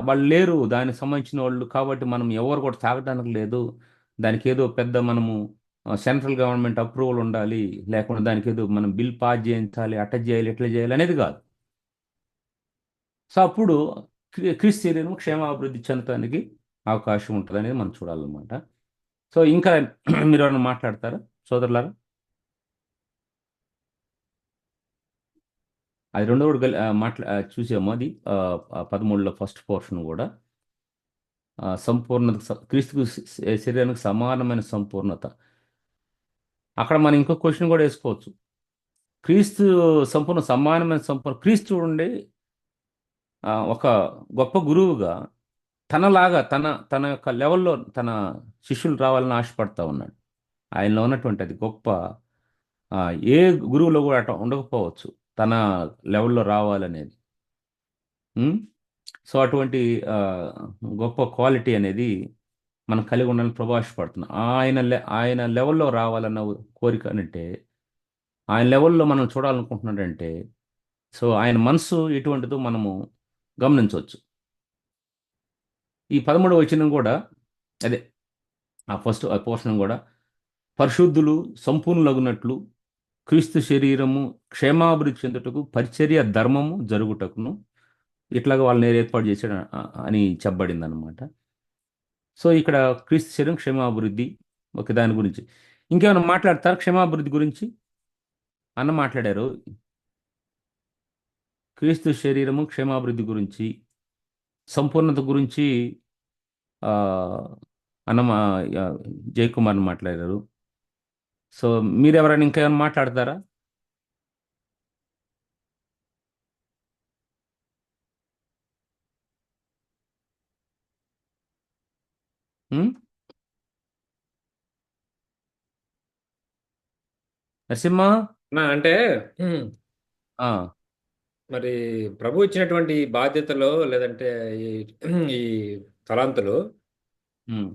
వాళ్ళు లేరు దానికి సంబంధించిన వాళ్ళు కాబట్టి మనం ఎవరు కూడా తాగడానికి లేదు, దానికి ఏదో పెద్ద మనము సెంట్రల్ గవర్నమెంట్ అప్రూవల్ ఉండాలి, లేకుండా దానికి ఏదో మనం బిల్ పాస్ చేయించాలి, అట్ట చేయాలి ఇట్లా చేయాలి అనేది కాదు. సో అప్పుడు క్రీస్తు శరీరం క్షేమాభివృద్ధి చెందడానికి అవకాశం ఉంటుంది అనేది మనం చూడాలన్నమాట. సో ఇంకా మీరు ఎవరైనా మాట్లాడతారా సోదరులారా? అది రెండో కూడా చూసాము. అది 13లో ఫస్ట్ పోర్షన్ కూడా సంపూర్ణత, క్రీస్తు శరీరానికి సమానమైన సంపూర్ణత. అక్కడ మనం ఇంకో క్వశ్చన్ కూడా వేసుకోవచ్చు. క్రీస్తు క్రీస్తు ఉండి ఒక గొప్ప గురువుగా తనలాగా తన యొక్క లెవెల్లో తన శిష్యులు రావాలని ఆశపడతా ఉన్నాడు. ఆయనలో ఉన్నటువంటి అది గొప్ప ఆ, ఏ గురువులో కూడా అట్లా ఉండకపోవచ్చు తన లెవెల్లో రావాలనేది. ఉం? సో అటువంటి ఆ, గొప్ప క్వాలిటీ అనేది మనం కలిగి ఉండాలని ప్రభావితపడుతున్నాం. ఆయన లెవెల్లో రావాలన్న కోరిక అంటే, ఆయన లెవెల్లో మనం చూడాలనుకుంటున్నాడంటే, సో ఆయన మనసు ఎటువంటిదో మనము గమనించవచ్చు. ఈ 13వ వచనం కూడా అదే, ఆ ఫస్ట్ ఆ పోర్షన్ కూడా పరిశుద్ధులు సంపూర్ణులగునట్లు క్రీస్తు శరీరము క్షేమాభివృద్ధి చెందుటకు పరిచర్య ధర్మము జరుగుటకును ఇట్లాగా వాళ్ళని ఏర్పాటు చేశాడు అని చెప్పబడింది అనమాట. సో ఇక్కడ క్రీస్తు శరీరం క్షేమాభివృద్ధి ఒక దాని గురించి ఇంకేమైనా మాట్లాడతారా క్షేమాభివృద్ధి గురించి? అన్న మాట్లాడారు. క్రీస్తు శరీరము క్షేమాభివృద్ధి గురించి, సంపూర్ణత గురించి ఆ, అన్న జయకుమార్ మాట్లాడారు. సో మీరెవరైనా ఇంకా ఏమైనా మాట్లాడతారా? ఉం? నరసింహ. అంటే ఉమ్, ఆ, మరి ప్రభు ఇచ్చినటువంటి ఈ బాధ్యతలో లేదంటే ఈ ఈ తలాంతులు, ఉం,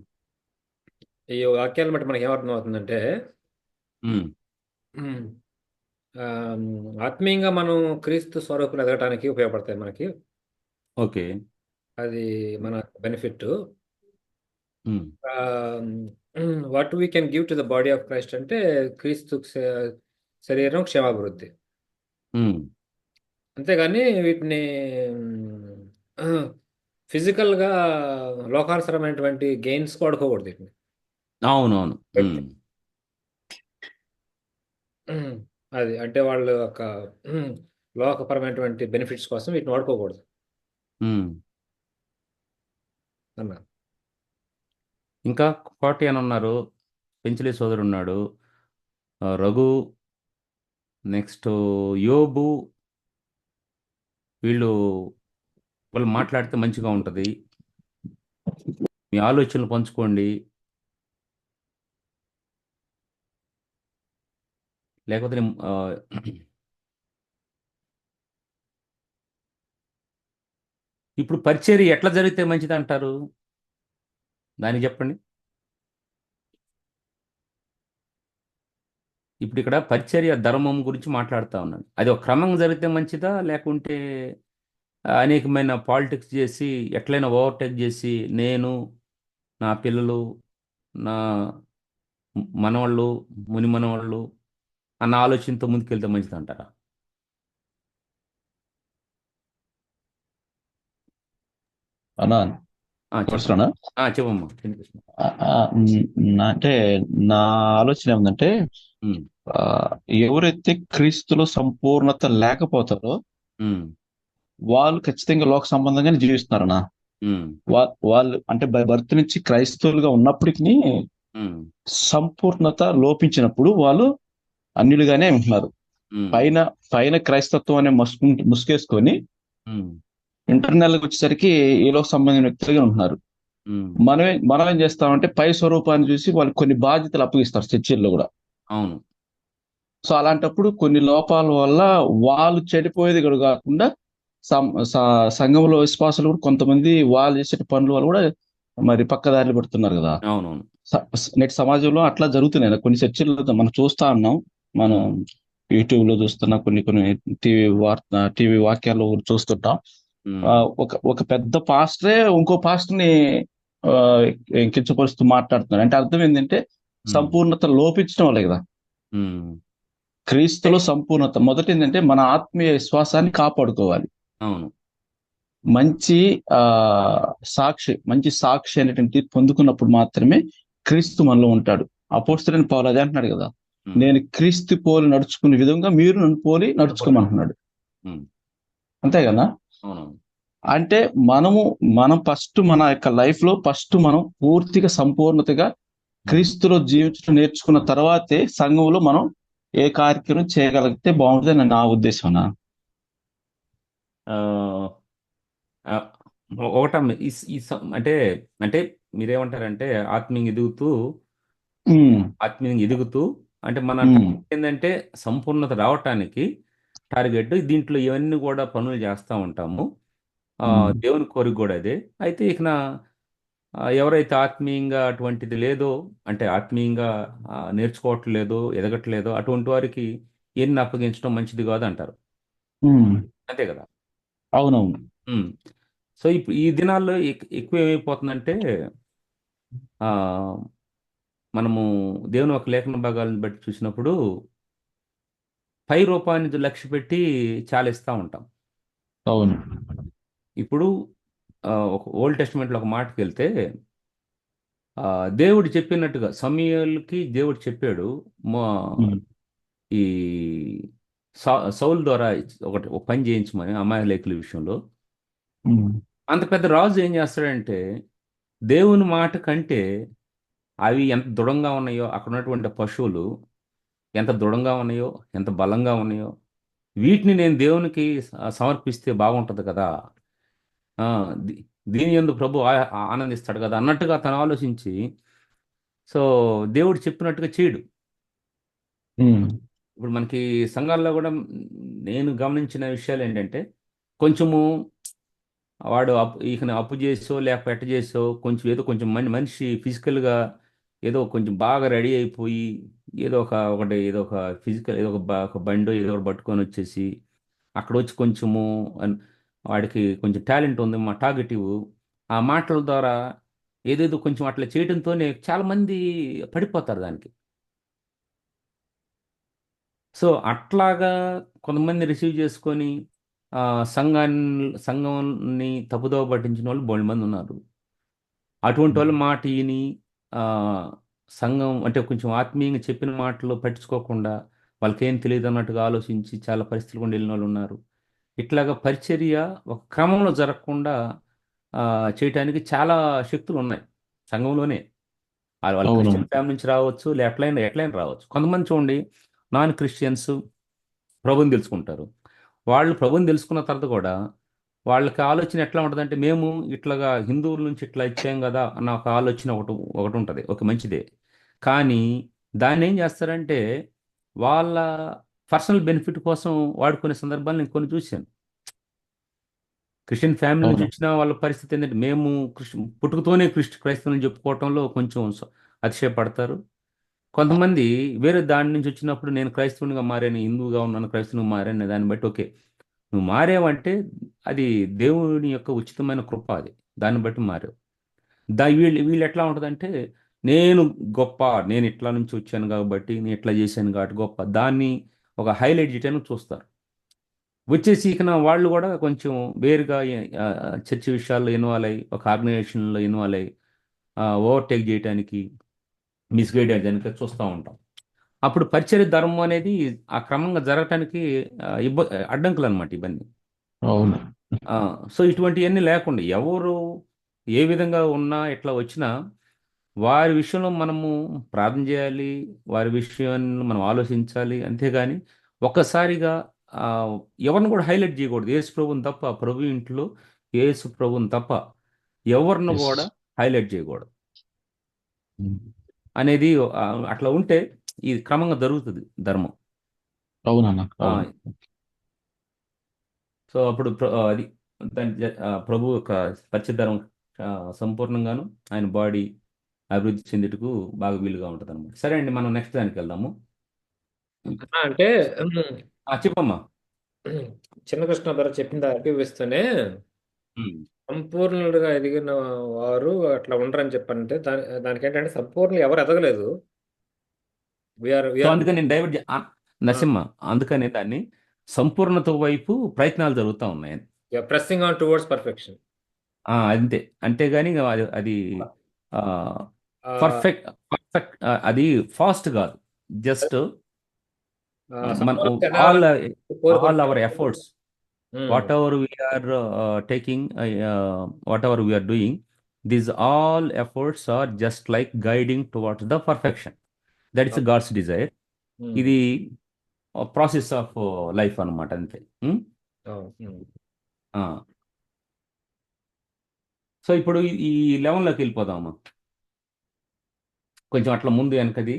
ఈ వాక్యాలను బట్టి మనకి ఏమర్థం అవుతుందంటే ఉం, ఉమ్, ఆ, ఆత్మీయంగా మనం క్రీస్తు స్వరూపులు ఎదగటానికి ఉపయోగపడతాయి మనకి. ఓకే. అది మన benefit. Um, what we can give to the body of Christ అంటే క్రీస్తు శరీరం క్షేమాభివృద్ధి. ఉం, అంతేగాని వీటిని ఫిజికల్గా లోకానుసరమైనటువంటి గెయిన్స్ వాడుకోకూడదు వీటిని. అవునవును. ఉం, ఉమ్, అది అంటే వాళ్ళ యొక్క లోకపరమైనటువంటి బెనిఫిట్స్ కోసం వీటిని వాడుకోకూడదు ఉం. అన్న. ఇంకా 40 అని ఉన్నారు. పెంచలే సోదరు ఉన్నాడు. రఘు, నెక్స్ట్ యోబు. వాళ్ళు మాట్లాడితే మంచిగా ఉంటుంది. మీ ఆలోచనలు పంచుకోండి. లేకపోతే ఇప్పుడు పరిచర్య ఎట్లా జరిగితే మంచిది అంటారు? దానికి చెప్పండి. ఇప్పుడు ఇక్కడ పరిచర్య ధర్మం గురించి మాట్లాడుతూ ఉన్నాను. అది ఒక క్రమంగా జరిగితే మంచిదా, లేకుంటే అనేకమైన పాలిటిక్స్ చేసి ఎట్లయినా ఓవర్టేక్ చేసి నేను, నా పిల్లలు, నా మనవాళ్ళు, ముని మనవాళ్ళు అన్న ఆలోచనతో ముందుకెళ్తే మంచిది అంటారా? అన్నా చెప్పమ్మా. వస్తున్నా చెప్పమ్మా వినిపిస్తున్నా. అంటే నా ఆలోచన ఏమందంటే ఉమ్, ఆ, ఎవరైతే క్రీస్తులో సంపూర్ణత లేకపోతారో ఉమ్, వాళ్ళు ఖచ్చితంగా లోక సంబంధంగానే జీవిస్తున్నారన్నా. ఉమ్, వాళ్ళు అంటే బర్త్ నుంచి క్రైస్తవులుగా ఉన్నప్పటికీ ఉమ్, సంపూర్ణత లోపించినప్పుడు వాళ్ళు అన్యులుగానే ఉంటున్నారు. ఉమ్, పైన పైన క్రైస్తత్వం అనే ముసుగేసుకొని ఉమ్, ఇంటర్నల్ గా వచ్చేసరికి ఈ లోక సంబంధించిన వ్యక్తులుగా ఉంటున్నారు. ఉమ్. మనం ఏం చేస్తామంటే పై స్వరూపాన్ని చూసి వాళ్ళు కొన్ని బాధ్యతలు అప్పగిస్తారు చర్చిల్లో కూడా. అవును. సో అలాంటప్పుడు కొన్ని లోపాల వల్ల వాళ్ళు చెడిపోయేది కూడా కాకుండా సంఘంలో విశ్వాసాలు కూడా కొంతమంది వాళ్ళు చేసే పనుల వల్ల కూడా మరి పక్కదారిలో పెడుతున్నారు కదా. అవునవును. నేటి సమాజంలో అట్లా జరుగుతున్నాయి. కొన్ని చర్చల్లో మనం చూస్తా ఉన్నాం. మనం యూట్యూబ్ లో చూస్తున్నా, కొన్ని టీవీ వాక్యాలు చూస్తుంటాం. ఉమ్, ఒక పెద్ద పాస్టరే ఇంకో పాస్టర్ని కించపరుస్తూ మాట్లాడుతున్నారు. అంటే అర్థం ఏంటంటే సంపూర్ణత లోపించడం వల్లే కదా. ఉమ్. క్రీస్తులో సంపూర్ణత మొదటి ఏంటంటే మన ఆత్మీయ విశ్వాసాన్ని కాపాడుకోవాలి. అవును. మంచి సాక్షి అనేటువంటి పొందుకున్నప్పుడు మాత్రమే క్రీస్తు మనలో ఉంటాడు. అపోస్తలుడైన పౌలు అదే అంటున్నాడు కదా, నేను క్రీస్తు పోలి నడుచుకునే విధంగా మీరు నన్ను పోలి నడుచుకోమంటున్నాడు. అంతే కదా. అవునవును. అంటే మనం ఫస్ట్ మన యొక్క లైఫ్ లో ఫస్ట్ మనం పూర్తిగా సంపూర్ణతగా క్రీస్తులో జీవించడం నేర్చుకున్న తర్వాతే సంఘంలో మనం ఏ కార్యక్రమం చేయగలిగితే బాగుంటుంది నా ఉద్దేశం. ఒకటమ్మ అంటే అంటే మీరేమంటారంటే ఆత్మీయంగా ఎదుగుతూ అంటే మన ఏంటంటే సంపూర్ణత రావటానికి టార్గెట్ దీంట్లో ఇవన్నీ కూడా పనులు చేస్తూ ఉంటాము. దేవుని కోరిక కూడా అదే. అయితే ఇక ఎవరైతే ఆత్మీయంగా అటువంటిది లేదో, అంటే ఆత్మీయంగా నేర్చుకోవట్లేదో, ఎదగట్లేదో అటువంటి వారికి ఎన్ని అప్పగించడం మంచిది కాదు అంటారు. అంతే కదా. అవునవును. సో ఇప్పుడు ఈ దినాల్లో ఎక్కువ ఏమైపోతుందంటే మనము దేవుని ఒక లేఖన భాగాలను బట్టి చూసినప్పుడు పై రూపాన్ని లక్ష్య పెట్టి చాలా ఇస్తూ ఉంటాం. అవును. ఇప్పుడు ఒక ఓల్డ్ టెస్టిమెంట్లో ఒక మాటకి వెళ్తే దేవుడు చెప్పినట్టుగా సమూయేలుకి దేవుడు చెప్పాడు, ఈ సౌల్ ద్వారా ఒక పని చేయించమని అమాయకుల విషయంలో. ఉమ్, అంత పెద్ద రాజు ఏం చేస్తాడంటే దేవుని మాట కంటే అవి ఎంత దృఢంగా ఉన్నాయో, అక్కడ ఉన్నటువంటి పశువులు ఎంత దృఢంగా ఉన్నాయో, ఎంత బలంగా ఉన్నాయో, వీటిని నేను దేవునికి సమర్పిస్తే బాగుంటుంది కదా, ఆ, దీని యందు ప్రభు ఆనందిస్తాడు కదా అన్నట్టుగా తను ఆలోచించి, సో దేవుడు చెప్పినట్టుగా చేయడు. ఉమ్, ఇప్పుడు మనకి సంఘాల్లో కూడా నేను గమనించిన విషయాలు ఏంటంటే, కొంచెము వాడు అప్పు చేసో లేకపోతే ఎట్ట చేసో కొంచెం ఏదో కొంచెం మనిషి ఫిజికల్గా ఏదో కొంచెం బాగా రెడీ అయిపోయి ఏదో ఒక ఫిజికల్ ఏదో ఒక బండో ఏదో ఒకటి పట్టుకొని వచ్చేసి అక్కడ వచ్చి కొంచెము వాడికి కొంచెం టాలెంట్ ఉంది, మా టార్గెటివ్ ఆ మాటల ద్వారా ఏదేదో కొంచెం అట్లా చేయడంతోనే చాలా మంది పడిపోతారు దానికి. సో అట్లాగా కొంతమంది రిసీవ్ చేసుకొని సంఘాన్ని తప్పుదోవ పట్టించిన వాళ్ళు బోల్డ్ మంది ఉన్నారు. అటువంటి వాళ్ళ మాట విని ఆ, సంఘం అంటే కొంచెం ఆత్మీయంగా చెప్పిన మాటలు పట్టించుకోకుండా వాళ్ళకేం తెలియదు అన్నట్టుగా ఆలోచించి చాలా పరిస్థితులు కూడా వెళ్ళిన వాళ్ళు ఉన్నారు. ఇట్లాగా పరిచర్య ఒక క్రమంలో జరగకుండా ఆ, చేయటానికి చాలా శక్తులు ఉన్నాయి సంఘంలోనే. వాళ్ళ అవును. క్రిస్టియన్ ఫ్యామిలీ నుంచి రావచ్చు, లే ఎట్లయినా రావచ్చు. కొంతమంది చూడండి, నాన్ క్రిస్టియన్స్ ప్రభుని తెలుసుకుంటారు. వాళ్ళు ప్రభుని తెలుసుకున్న తర్వాత కూడా వాళ్ళకి ఆలోచన ఎట్లా ఉంటుందంటే, మేము ఇట్లాగా హిందువుల నుంచి ఇట్లా ఇచ్చాం కదా అన్న ఒక ఆలోచన ఒకటి ఒకటి ఉంటుంది, ఒక మంచిదే. కానీ దాన్ని ఏం చేస్తారంటే వాళ్ళ పర్సనల్ బెనిఫిట్ కోసం వాడుకునే సందర్భాలు నేను కొన్ని చూశాను. క్రిస్టియన్ ఫ్యామిలీ నుంచి అవును. వచ్చిన వాళ్ళ పరిస్థితి ఏంటంటే, మేము పుట్టుకతోనే క్రైస్తవులను చెప్పుకోవటంలో కొంచెం అతిశయపడతారు. కొంతమంది వేరే దాని నుంచి వచ్చినప్పుడు నేను క్రైస్తవునిగా మారాను, హిందువుగా ఉన్నాను, క్రైస్తవునిగా మారాను దాన్ని బట్టి ఓకే, నువ్వు మారావంటే అది దేవుని యొక్క ఉచితమైన కృప, అది దాన్ని బట్టి మారావు. వీళ్ళు ఎట్లా ఉంటుందంటే, నేను గొప్ప, నేను ఇట్లా నుంచి వచ్చాను కాబట్టి, నేను ఇట్లా చేశాను కాబట్టి గొప్ప, దాన్ని ఒక హైలైట్ చేయడానికి చూస్తారు. వచ్చేసి ఇక వాళ్ళు కూడా కొంచెం వేరుగా చర్చ విషయాల్లో ఇన్వాల్వ్ అయ్యి, ఒక ఆర్గనైజేషన్లో ఇన్వాల్వ్ అయ్యి ఓవర్టేక్ చేయడానికి, మిస్గైడ్ చేయడానికి చూస్తూ ఉంటాం. అప్పుడు పరిచర్య ధర్మం అనేది ఆ క్రమంగా జరగటానికి అడ్డంకులు అనమాట ఇవన్నీ. అవును. సో ఇటువంటివన్నీ లేకుండా ఎవరు ఏ విధంగా ఉన్నా ఇట్లా వచ్చినా వారి విషయంలో మనము ప్రార్థన చేయాలి, వారి విషయాన్ని మనం ఆలోచించాలి. అంతేగాని ఒక్కసారిగా ఆ, ఎవరిని కూడా హైలైట్ చేయకూడదు. యేసు ప్రభుని తప్ప, ప్రభు ఇంట్లో యేసు ప్రభుని తప్ప ఎవరిని ఎస్. కూడా హైలైట్ చేయకూడదు ఉమ్, అనేది అట్లా ఉంటే ఇది క్రమంగా జరుగుతుంది ధర్మం. అవునన్న. ఆ, అవును. సో అప్పుడు అది ప్రభు యొక్క పరిచయధరం సంపూర్ణంగాను ఆయన బాడీ అభివృద్ధి చెందుటకు బాగా వీలుగా ఉంటుంది అనమాట. సరే అండి, మనం నెక్స్ట్ దానికి వెళ్దాము. అంటే చెప్పమ్మా. చిన్న కృష్ణ ధర చెప్పిన దానికి వివరిస్తూనే ఉమ్. సంపూర్ణులుగా ఎదిగిన వారు అట్లా ఉండరని చెప్పానంటే దానికి ఏంటంటే సంపూర్ణ ఎవరు ఎదగలేదు. సో అందుకని నేను నరసింహ, అందుకని దాన్ని సంపూర్ణత వైపు ప్రయత్నాలు జరుగుతూ ఉన్నాయి. Pressing on towards perfection. అంతే, అంతేగాని అది పర్ఫెక్ట్ అది ఫాస్ట్ కాదు. Just all our efforts, whatever we are taking, whatever we are doing, these all efforts are just like guiding towards the perfection. That is God's desire. ఇది ప్రాసెస్ ఆఫ్ లైఫ్ అన్నమాట, అంతే. సో ఇప్పుడు ఈ 11లోకి వెళ్ళిపోదామా, కొంచెం అట్లా ముందు వెనకది.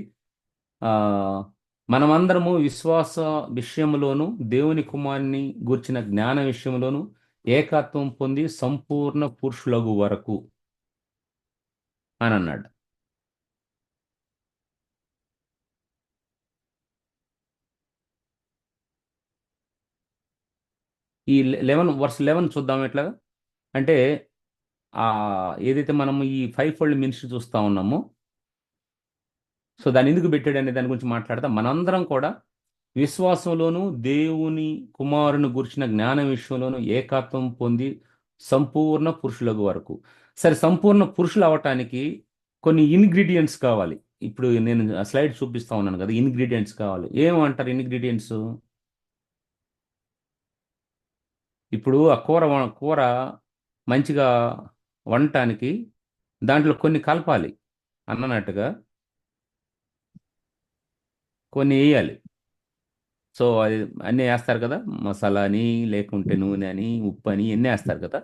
మనమందరము విశ్వాస విషయంలోను దేవుని కుమారుని గూర్చిన జ్ఞాన విషయంలోను ఏకత్వం పొంది సంపూర్ణ పురుషులగు వరకు అని అన్నాడు. ఈ 11 చూద్దాం ఎట్లా అంటే, ఏదైతే మనము ఈ 5-fold మినిస్ట్రీ చూస్తా ఉన్నామో, సో దాన్ని ఎందుకు పెట్టాడు అనే దాని గురించి మాట్లాడతాం. మనందరం కూడా విశ్వాసంలోను దేవుని కుమారుని గురించిన జ్ఞాన విషయంలోను ఏకత్వం పొంది సంపూర్ణ పురుషులకు వరకు. సరే, సంపూర్ణ పురుషులు అవటానికి కొన్ని ఇంగ్రీడియంట్స్ కావాలి. ఇప్పుడు నేను స్లైడ్ చూపిస్తా ఉన్నాను కదా, ఇంగ్రీడియంట్స్ కావాలి. ఏమంటారు ఇంగ్రీడియంట్స్? ఇప్పుడు ఆ కూర మంచిగా వండటానికి దాంట్లో కొన్ని కలపాలి అన్నట్టుగా, కొన్ని వేయాలి. సో అది అన్నీ వేస్తారు కదా, మసాలా అని, లేకుంటే నూనె అని, ఉప్పు అని, ఎన్ని వేస్తారు కదా.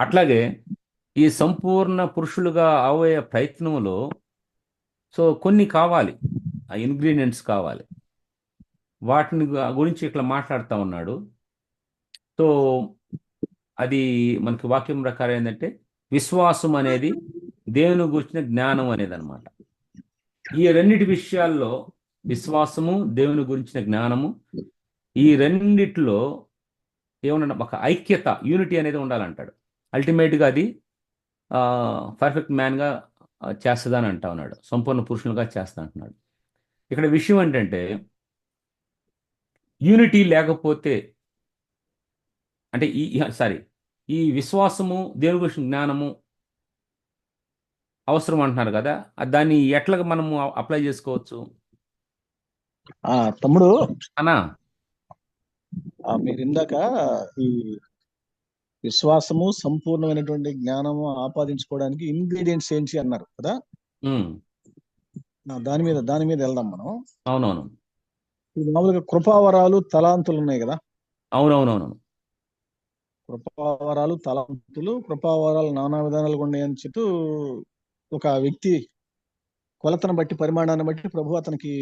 అట్లాగే ఈ సంపూర్ణ పురుషులుగా అవే ప్రయత్నంలో సో కొన్ని కావాలి, ఆ ఇంగ్రీడియంట్స్ కావాలి. వాటిని గురించి ఇట్లా మాట్లాడుతూ ఉన్నాడు. సో అది మనకి వాక్యం ప్రకారం ఏంటంటే విశ్వాసం అనేది దేవుని గురించిన జ్ఞానం అనేది అనమాట. ఈ రెండిటి విషయాల్లో విశ్వాసము, దేవుని గురించిన జ్ఞానము, ఈ రెండిట్లో ఏమన్నా ఒక ఐక్యత, యూనిటీ అనేది ఉండాలంటాడు. అల్టిమేట్గా అది పర్ఫెక్ట్ మ్యాన్గా చేస్తుందని అంటా ఉన్నాడు, సంపూర్ణ పురుషులుగా చేస్తా అంటున్నాడు. ఇక్కడ విషయం ఏంటంటే యూనిటీ లేకపోతే, అంటే ఈ విశ్వాసము, దేవుని గురించిన జ్ఞానము అవసరం అంటున్నారు కదా, దాన్ని ఎట్లా మనము అప్లై చేసుకోవచ్చు తమ్ముడు, అన్నా? మీరు ఇందాక ఈ విశ్వాసము, సంపూర్ణమైనటువంటి జ్ఞానము ఆపాదించుకోవడానికి ఇంగ్రీడియంట్స్ ఏంటి అన్నారు కదా. ఉమ్, దాని మీద వెళ్దాం మనం. అవునవును, ఈ మామూలుగా కృపావరాలు, తలాంతులు ఉన్నాయి కదా. అవునవునవును. కృపావరాలు, తలాంతులు, కృపావరాలు నానా విధానాలుగా ఉన్నాయని చెప్తూ ఒక వ్యక్తి కొలతను బట్టి, పరిమాణాన్ని బట్టి ప్రభు అతనికి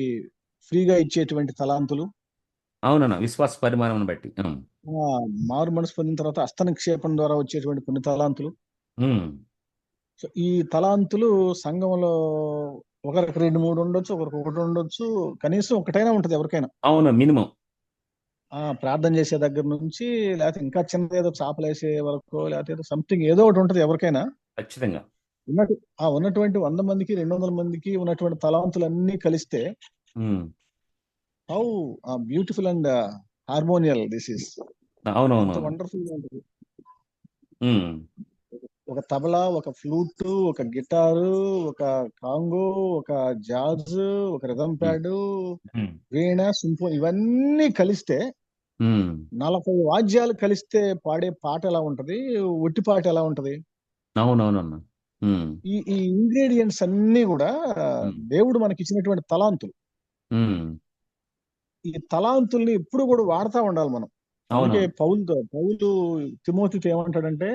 ఫ్రీగా ఇచ్చేటువంటి తలాంతులు, అవునన్నా, విశ్వాస పరిమాణం బట్టి. మారు మనసు పొందిన తర్వాత హస్తనిక్షేపం ద్వారా వచ్చేటువంటి కొన్ని తలాంతులు. ఉమ్, సో ఈ తలాంతులు సంఘంలో ఒకరికి 2, 3 ఉండొచ్చు, ఒకరికి 1 ఉండొచ్చు, కనీసం ఒకటైనా ఉంటది ఎవరికైనా. అవును, మినిమం. ప్రార్థన చేసే దగ్గర నుంచి, లేకపోతే ఇంకా చిన్నది ఏదో చాపలేసే వరకు, లేకపోతే ఏదో సంథింగ్ ఏదో ఒకటి ఉంటది ఎవరికైనా. ఖచ్చితంగా. ఉన్నటువంటి 100 మందికి, 200 మందికి ఉన్నటువంటి తలాంతులన్నీ కలిస్తే um, how beautiful and harmonial this is. అవునవును. ఎంత వండర్ఫుల్ గా ఉంటుంది. ఉమ్, ఒక తబలా, ఒక ఫ్లూట్, ఒక గిటారు, ఒక కాంగో, ఒక జాజ్, ఒక రిథమ్ ప్యాడ్, ఉమ్, వీణ, సింఫోనీ, ఇవన్నీ కలిస్తే ఉమ్, 40 వాద్యాలు కలిస్తే పాడే పాట ఎలా ఉంటది, ఒట్టి పాట ఎలా ఉంటది. అవునవునన్నా. ఉమ్, ఈ ఇంగ్రీడియంట్స్ అన్ని కూడా ఉమ్, దేవుడు మనకి ఇచ్చినటువంటి తలాంతులు. ఉమ్, ఈ తలాంతుల్ని ఎప్పుడు కూడా వాడుతూ ఉండాలి మనం. అందుకే అవునవును. పౌలు తిమోతితో ఏమంటాడంటే,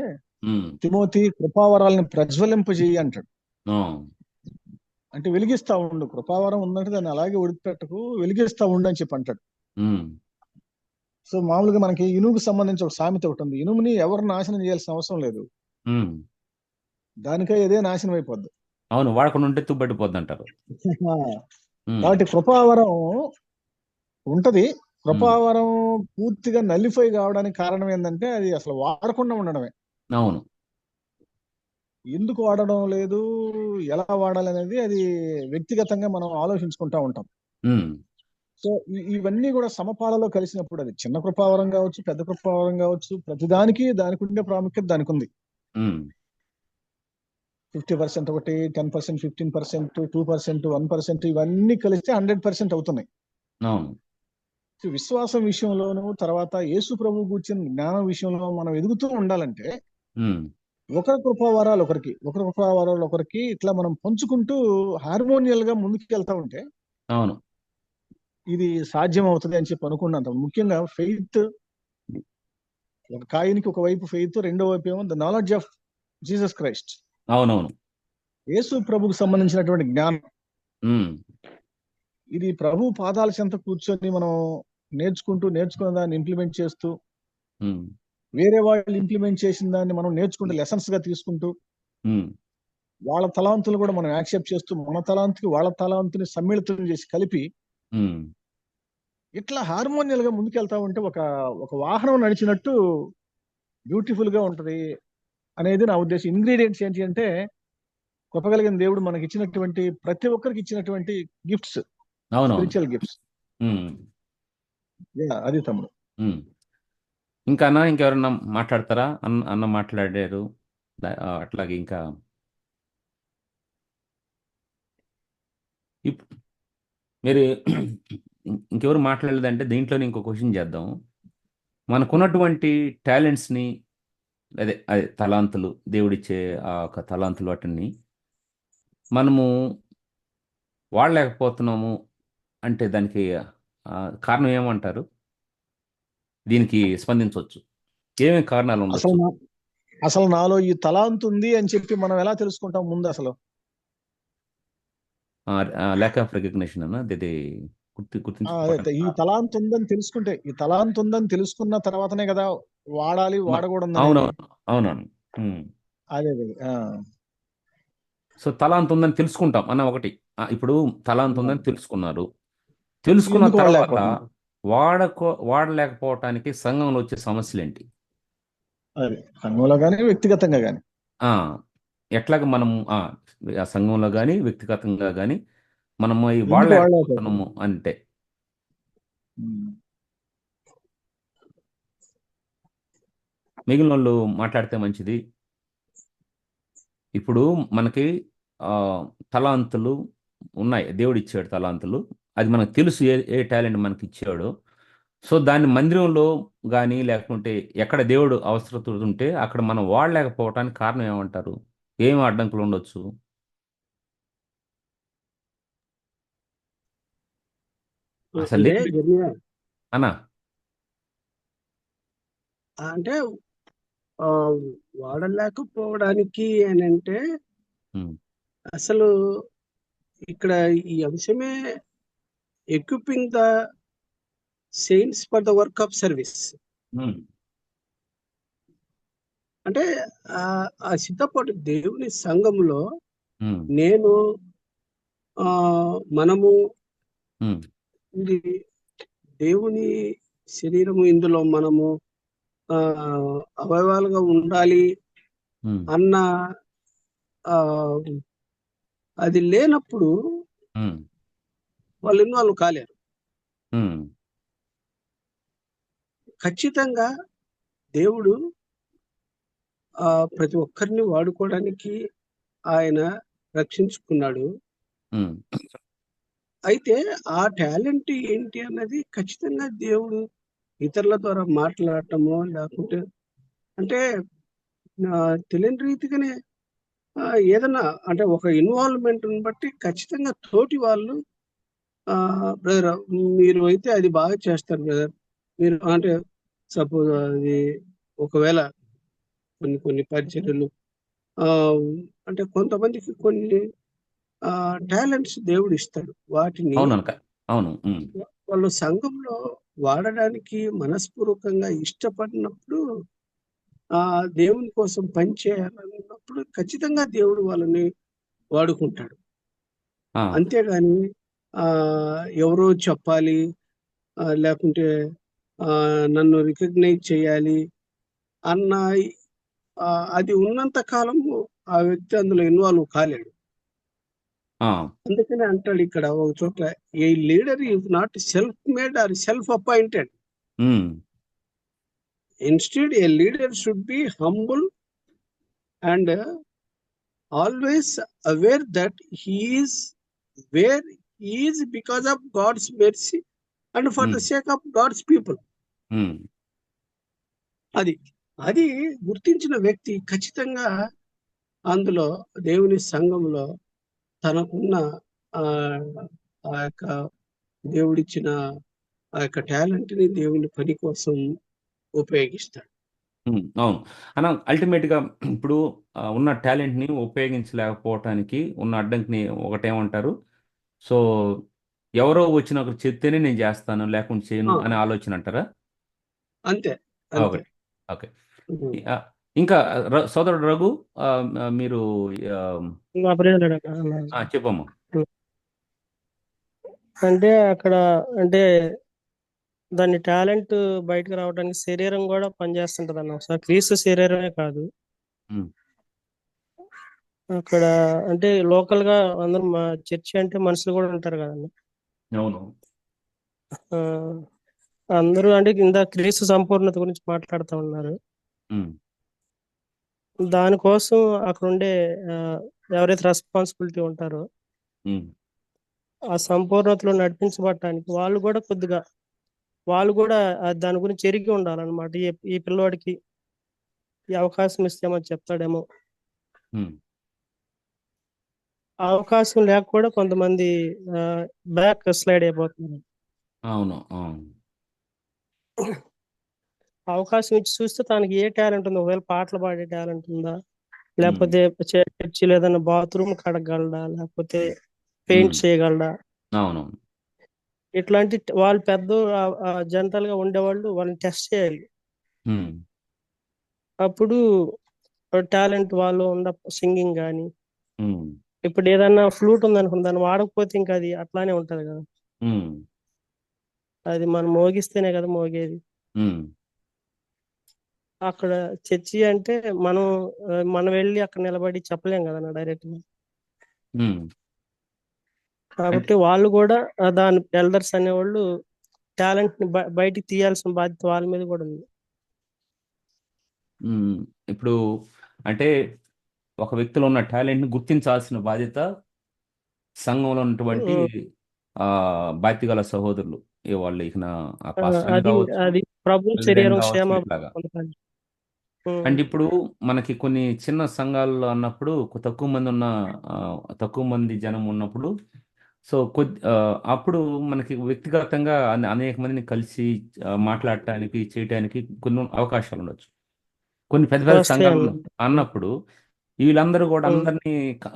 ఉమ్, తిమోతి కృపావరాలను ప్రజ్వలింపజేయి అంటాడు. ఆ, అంటే వెలిగిస్తా ఉండు, కృపావరం ఉందంటే దాన్ని అలాగే ఉడిపెట్టకు, వెలిగిస్తా ఉండు అని చెప్పి అంటాడు. ఉమ్, సో మామూలుగా మనకి ఇనుముకు సంబంధించి ఒక సామెత ఒకటి ఉంది. ఇనుముని ఎవరు నాశనం చేయాల్సిన అవసరం లేదు, ఉమ్, దానికై ఇదే నాశనం అయిపోద్ది. అవును, వాడకుండా ఉంటే తుబ్బడిపోద్ది అంటారు. కాబట్టి కృపావరం ఉంటది. కృపావరం పూర్తిగా నల్లిఫై కావడానికి కారణం ఏంటంటే అది అసలు వాడకుండా ఉండడమే. అవును. ఎందుకు వాడడం లేదు, ఎలా వాడాలి అనేది అది వ్యక్తిగతంగా మనం ఆలోచించుకుంటా ఉంటాం. ఉమ్, సో ఇవన్నీ కూడా సమపాలలో కలిసినప్పుడు, అది చిన్న కృపావరం కావచ్చు, పెద్ద కృపావరం కావచ్చు, ప్రతిదానికి దానికి ఉండే ప్రాముఖ్యత దానికి ఉంది. ఉమ్, 50% ఒకటి, 10%, 15%, 2%, 1%, ఇవన్నీ కలిస్తే 100% అవుతున్నాయి. అవును. సో విశ్వాసం విషయంలోనూ, తర్వాత యేసు ప్రభు కూర్చున్న జ్ఞానం విషయంలో మనం ఎదుగుతూ ఉండాలంటే ఉమ్, ఒకరి కృపావరాలు ఒకరికి ఇట్లా మనం పంచుకుంటూ హార్మోనియల్ గా ముందుకు వెళ్తా ఉంటే అవును. ఇది సాధ్యం అవుతుంది అని చెప్పి అనుకున్నంత. ముఖ్యంగా ఫెయిత్, ఒక కాయినికి ఒకవైపు ఫెయిత్, రెండో వైపు ఏమో the knowledge of Jesus Christ, అవునవును. యేసు ప్రభుకు సంబంధించినటువంటి జ్ఞానం. ఉమ్, ఇది ప్రభు పాదాల చెంత కూర్చొని మనం నేర్చుకున్న దాన్ని ఇంప్లిమెంట్ చేస్తూ, ఉమ్, వేరే వాళ్ళు ఇంప్లిమెంట్ చేసిన దాన్ని మనం నేర్చుకుంటూ లెసన్స్ గా తీసుకుంటూ, ఉమ్, వాళ్ళ తలాంతులు కూడా మనం యాక్సెప్ట్ చేస్తూ, మన తలాంతుకి వాళ్ళ తలాంతుని సమ్మిళితం చేసి కలిపి ఉమ్, ఇట్లా హార్మోనియల్ గా ముందుకెళ్తా ఉంటే ఒక వాహనం నడిచినట్టు బ్యూటిఫుల్ గా ఉంటది అనేది నా ఉద్దేశం. ఇంగ్రీడియంట్స్ ఏంటి అంటే, గొప్పగలిగిన దేవుడు మనకి ఇచ్చినటువంటి, ప్రతి ఒక్కరికి ఇచ్చినటువంటి గిఫ్ట్స్, అవునవును. Spiritual gifts. ఉమ్, అది తమ్ముడు. ఉమ్. ఇంకా అన్న, ఇంకెవరన్నా మాట్లాడతారా? అన్న మాట్లాడారు. అట్లాగే ఇంకా ఇప్- మీరు ఇంకెవరు మాట్లాడలేదంటే దీంట్లోనే ఇంకో క్వశ్చన్ చేద్దాం. మనకున్నటువంటి టాలెంట్స్ని, అదే అదే తలాంతులు, దేవుడిచ్చే ఆ ఒక తలాంతులు వాటిని మనము వాడలేకపోతున్నాము అంటే దానికి కారణం ఏమంటారు? దీనికి స్పందించవచ్చు. ఏమేమి కారణాలు అసలు ఉండొచ్చు? అసలు నాలో ఈ తలాంత్ ఉంది అని చెప్పి మనం ఎలా తెలుసుకుంటాం ముందు అసలు? ల్యాక్ ఆఫ్ రికగ్నిషన్ అన్న అది అదే గుర్తించుకోవటం. ఈ తలాంత్ ఉందని తెలుసుకుంటే, ఈ తలాంత్ ఉందని తెలుసుకున్న తర్వాతనే కదా వాడాలి వాడకూడదు అనేది. అవునవును, అవునవును. ఉమ్. అదే అదే సో తలాంత్ ఉందని తెలుసుకుంటాం అన్న ఒకటి. ఇప్పుడు తలాంత్ ఉందని తెలుసుకున్నారు. తెలుసుకున్న ఎందుకు తర్వాత వాడలేకపోతున్నాం? వాడలేకపోవటానికి సంఘంలో వచ్చే సమస్యలు ఏంటి? అదే సంఘంలో కానీ వ్యక్తిగతంగా కానీ. ఆ, ఎట్లాగ మనం ఆ సంఘంలో కానీ వ్యక్తిగతంగా కానీ మనము ఈ ఎందుకు వాడలేకపోతున్నాం? వాడలేకపోతున్నాము అంటే ఉమ్. మిగిలిన వాళ్ళు మాట్లాడితే మంచిది. ఇప్పుడు మనకి ఆ, తలాంతులు ఉన్నాయి, దేవుడు ఇచ్చాడు తలాంతులు. అది మనకు తెలుసు ఏ ఏ టాలెంట్ మనకి ఇచ్చాడో. సో దాన్ని మందిరంలో కానీ లేకుంటే ఎక్కడ దేవుడు అవసరత ఉంటే అక్కడ మనం వాడలేకపోవటానికి కారణం ఏమంటారు? ఏమి అడ్డంకులు ఉండొచ్చు? అసలు అంటే లేని జర్మియా, అన్నా. అంటే ఆ, వాడలేకపోవడానికి అని అంటే ఉమ్, అసలు ఇక్కడ ఈ అంశమే equipping the saints for the work of service. Um, అంటే ఆ సిద్ధపాటు దేవుని సంఘంలో ఉమ్, నేను మనము ఉమ్, ఇది దేవుని శరీరము, ఇందులో మనము ఆ అవయవాలుగా ఉండాలి ఉమ్, అన్న ఆ అది లేనప్పుడు ఉమ్, వాళ్ళు ఇన్వాల్వ్ కాలేరు. ఉమ్, ఖచ్చితంగా దేవుడు ప్రతి ఒక్కరిని వాడుకోవడానికి ఆయన రక్షించుకున్నాడు. ఉమ్, అయితే ఆ టాలెంట్ ఏంటి అన్నది ఖచ్చితంగా దేవుడు ఇతరుల ద్వారా మాట్లాడటమో లేకుంటే అంటే తెలియని రీతిగానే ఏదన్నా అంటే ఒక ఇన్వాల్వ్మెంట్ బట్టి ఖచ్చితంగా తోటి వాళ్ళు బ్రదర్ మీరు అయితే అది బాగా చేస్తారు బ్రదర్, మీరు అంటే సపోజ్ అది ఒకవేళ కొన్ని కొన్ని పరిచర్యలు ఆ అంటే కొంతమందికి కొన్ని టాలెంట్స్ దేవుడు ఇస్తాడు. వాటిని అవును అనక అవును. ఉమ్, వాళ్ళు సంఘంలో వాడడానికి మనస్పూర్వకంగా ఇష్టపడినప్పుడు ఆ దేవుని కోసం పనిచేయాలన్నప్పుడు ఖచ్చితంగా దేవుడు వాళ్ళని వాడుకుంటాడు. ఆ, అంతేగాని ఆ ఎవరో చెప్పాలి లేకుంటే నన్ను రికగ్నైజ్ చేయాలి అన్న అది ఉన్నంత కాలము ఆ వ్యక్తి అందులో ఇన్వాల్వ్ కాలేడు. ఆ, అందుకని అంటాడు ఇక్కడ ఒక చోట, a leader is not self made or self appointed. Um, instead a leader should be humble and always aware that he is where he is because of God's mercy and for the um, sake of God's people. ఉమ్, అది అది గుర్తించిన వ్యక్తి ఖచ్చితంగా అందులో దేవుని సంఘంలో తనకున్న ఆ ఆ యొక్క దేవుడిచ్చిన ఆ యొక్క టాలెంట్ ని దేవుని పని కోసం ఉపయోగిస్తాడు. అవును అన్న. అల్టిమేట్గా ఇప్పుడు ఉన్న టాలెంట్ని ఉపయోగించలేకపోవటానికి ఉన్న అడ్డంకిని ఒకటేమంటారు? సో ఎవరో వచ్చిన ఒకరు చెప్తేనే నేను చేస్తాను లేకుంటే చేయను ఆ, అనే ఆలోచన అంటారా? అంతే అంతే. ఒకటి. ఓకే. ఉమ్. ఆ, ఇంకా సోదరుడు రఘు, మీరు ఆ, నా ప్రియుడు చెప్పమ్మా. అంటే అక్కడ అంటే దాని టాలెంట్ బయటకు రావడానికి శరీరం కూడా పనిచేస్తుంటది అన్న. ఒకసారి క్రీస్తు శరీరమే కాదు, ఉమ్, అక్కడ అంటే లోకల్ గా అందరూ మా చర్చి అంటే మనుషులు కూడా ఉంటారు కదండి. అవును. ఆ, అందరూ అంటే ఇంత క్రీస్తు సంపూర్ణత గురించి మాట్లాడుతూ ఉన్నారు. ఉమ్, దానికోసం అక్కడ ఉండే ఎవరైతే రెస్పాన్సిబిలిటీ ఉంటారో ఉమ్, ఆ సంపూర్ణతలో నడిపించబడటానికి వాళ్ళు కూడా కొద్దిగా దాని గురించి ఎరిగి ఉండాలన్నమాట. ఈ పిల్లోడికి ఈ అవకాశం ఇస్తామని చెప్తాడేమో. ఉమ్, ఆ అవకాశం లేక కూడా కొంతమంది బ్యాక్ స్లైడ్ అయిపోతున్నారు. అవును అవును అవకాశం ఇచ్చి చూస్తే తనకి ఏ టాలెంట్ ఉందో, ఒకవేళ పాటలు పాడే టాలెంట్ ఉందా, ఉమ్, లేకపోతే చర్చిలో ఏదైనా బాత్రూమ్ కడగలడా, లేకపోతే పెయింట్ ఉమ్, చేయగలడా, అవును ఇట్లాంటి వాళ్ళు పెద్ద జనరల్ గా ఉండేవాళ్ళు వాళ్ళని టెస్ట్ చేయాలి. ఉమ్, అప్పుడు టాలెంట్ వాళ్ళు ఉండ సింగింగ్ కానీ, ఉమ్, ఇప్పుడు ఏదన్నా ఫ్లూట్ ఉందనుకోండి, దాన్ని వాడకపోతే ఇంకా అది అట్లానే ఉంటది కదా. ఉమ్, అది మనం మోగిస్తేనే కదా మోగేది. ఉమ్, అక్కడ చర్చి అంటే మనం వెళ్ళి అక్కడ నిలబడి చెప్పలేం కదా డైరెక్ట్ గా. ఉమ్. అంటే కాబట్టి వాళ్ళు కూడా దాని ఎల్డర్స్ అనేవాళ్ళు టాలెంట్ ని బయటికి తీయాల్సిన బాధ్యత వాళ్ళ మీద కూడా ఉంది. ఉమ్, ఇప్పుడు అంటే ఒక వ్యక్తిలో ఉన్న టాలెంట్ని గుర్తించాల్సిన బాధ్యత సంఘంలో ఉన్నటువంటి ఉమ్, ఆ బాధ్యత గల సహోదరులు, వాళ్ళు ఇక ఆ ఆ, పాస్టర్ అని అది కావచ్చు, అది ప్రభు ప్రెసిడెంట్ శరీరం కావచ్చు, క్షేమ ఇట్లాగా. పొందటానికి. అంటే ఇప్పుడు మనకి కొన్ని చిన్న సంఘాల్లో అన్నప్పుడు తక్కువ మంది ఉన్న ఆ, తక్కువ మంది జనం ఉన్నప్పుడు, సో అప్పుడు మనకి వ్యక్తిగతంగా అనేక మందిని కలిసి మాట్లాడటానికి చేయటానికి కొన్ని అవకాశాలు ఉండొచ్చు. కొన్ని పెద్ద పెద్ద వస్తాయి సంఘాలు అన్నమాట. అన్నప్పుడు వీళ్ళందరూ కూడా ఉమ్,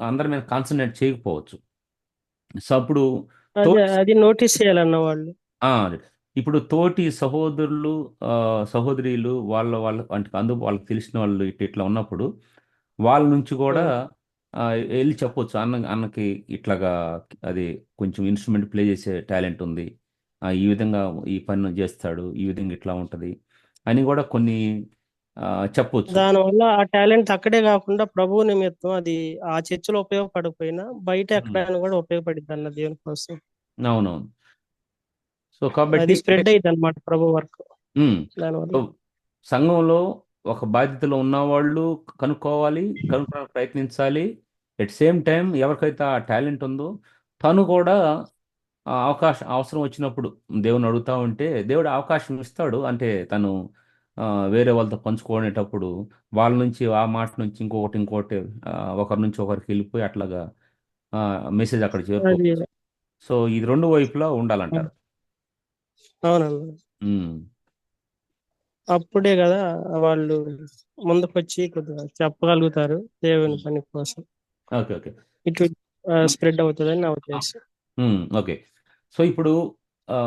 అందరి మీద కాన్సన్ట్రేట్ చేయకపోవచ్చు. సో అప్పుడు అదే తోటి అది నోటీస్ చేయాలన్న వాళ్ళు. ఆ, ఇప్పుడు తోటి సహోదరులు సహోదరీలు వాళ్ళ అంటే వాళ్ళకి తెలిసిన వాళ్ళు ఇట్లా ఉన్నప్పుడు వాళ్ళ నుంచి కూడా ఉమ్, ఆ, వెళ్ళి చెప్పొచ్చు, అన్నకి ఇట్లాగా అది కొంచెం ఇన్స్ట్రుమెంట్ ప్లే చేసే టాలెంట్ ఉంది, ఈ విధంగా ఈ పని చేస్తాడు, ఈ విధంగా ఇట్లా ఉంటది అని కూడా కొన్ని చెప్పొచ్చు. దానివల్ల ఆ టాలెంట్ అక్కడే కాకుండా ప్రభువు నిమిత్తం అది ఆ చర్చిలో ఉపయోగపడకపోయినా బయట ఉమ్, ఎక్కడైనా కూడా ఉపయోగపడిద్ది అన్న దేవుని కోసం. అవునవును. సో కాబట్టి అది అంటే స్ప్రెడ్ అయ్యిద్ది అనమాట ప్రభు వర్క్ ఉమ్, దానివల్ల. సో సంఘంలో ఒక బాధ్యతలో ఉన్నవాళ్ళు కనుక్కోవడానికి ప్రయత్నించాలి. ఎట్ సేమ్ టైం ఎవరికైతే ఆ టాలెంట్ ఉందో తను కూడా ఆ అవసరం వచ్చినప్పుడు దేవుని అడుగుతా ఉంటే దేవుడు అవకాశం ఇస్తాడు. అంటే తను వేరే వాళ్ళతో పంచుకునేటప్పుడు వాళ్ళ నుంచి ఆ మాట నుంచి ఇంకొకటి ఒకరి నుంచి ఒకరికి వెళ్ళిపోయి అట్లాగా మెసేజ్ అక్కడ అది చేరుకోవచ్చు. సో ఇది రెండు వైపులా ఉండాలంటారు. అవునన్నా. ఉమ్, అప్పుడే కదా వాళ్ళు ముందుకొచ్చి కొద్దిగా చెప్పగలుగుతారు దేవుని పని కోసం. ఓకే ఓకే ఇటు స్ప్రెడ్ అవుతుందని నా ఉద్దేశం. ఓకే. సో ఇప్పుడు ఆ,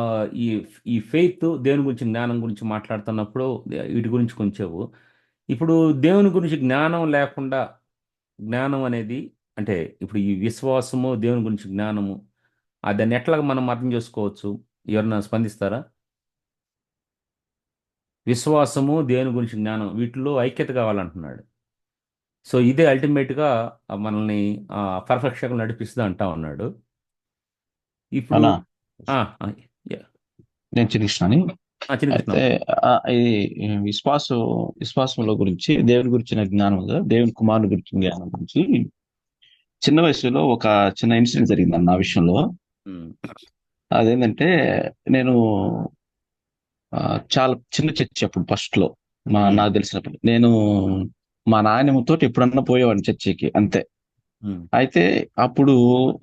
ఈ ఈ ఫెయిత్ దేవుని గురించి జ్ఞానం గురించి మాట్లాడుతున్నప్పుడు వీటి గురించి కొంచెం ఇప్పుడు దేవుని గురించి జ్ఞానం లేకుండా జ్ఞానం అనేది అంటే ఇప్పుడు ఈ విశ్వాసము దేవుని గురించి జ్ఞానము దాన్ని ఎట్లా మనం అర్థం చేసుకోవచ్చు? ఎవరన్నా స్పందిస్తారా? విశ్వాసము దేవుని గురించి జ్ఞానం వీటిలో ఐక్యత కావాలంటున్నాడు. సో ఇదే అల్టిమేట్గా మనల్ని పర్ఫెక్షన్ నడిపిస్తుంది అంటా ఉన్నాడు. ఇప్పుడు అలా ఆ, ఆ, యా. నేను చిన్నకృష్ణని. చిన్న కృష్ణ. అయితే ఇది విశ్వాసంలో గురించి దేవుని గురించిన జ్ఞానం కదా, దేవుని కుమారుని గురించిన జ్ఞానం గురించి చిన్న వయసులో ఒక చిన్న ఇన్సిడెంట్ జరిగింది నా విషయంలో. ఉమ్, అదేంటంటే నేను చాలా చిన్న చర్చి అప్పుడు ఫస్ట్ లో ఉమ్, నాకు తెలిసినప్పుడు నేను మా నాయనమ్మతో ఎప్పుడన్నా పోయేవాడిని చర్చికి అంతే. ఉమ్, అయితే అప్పుడు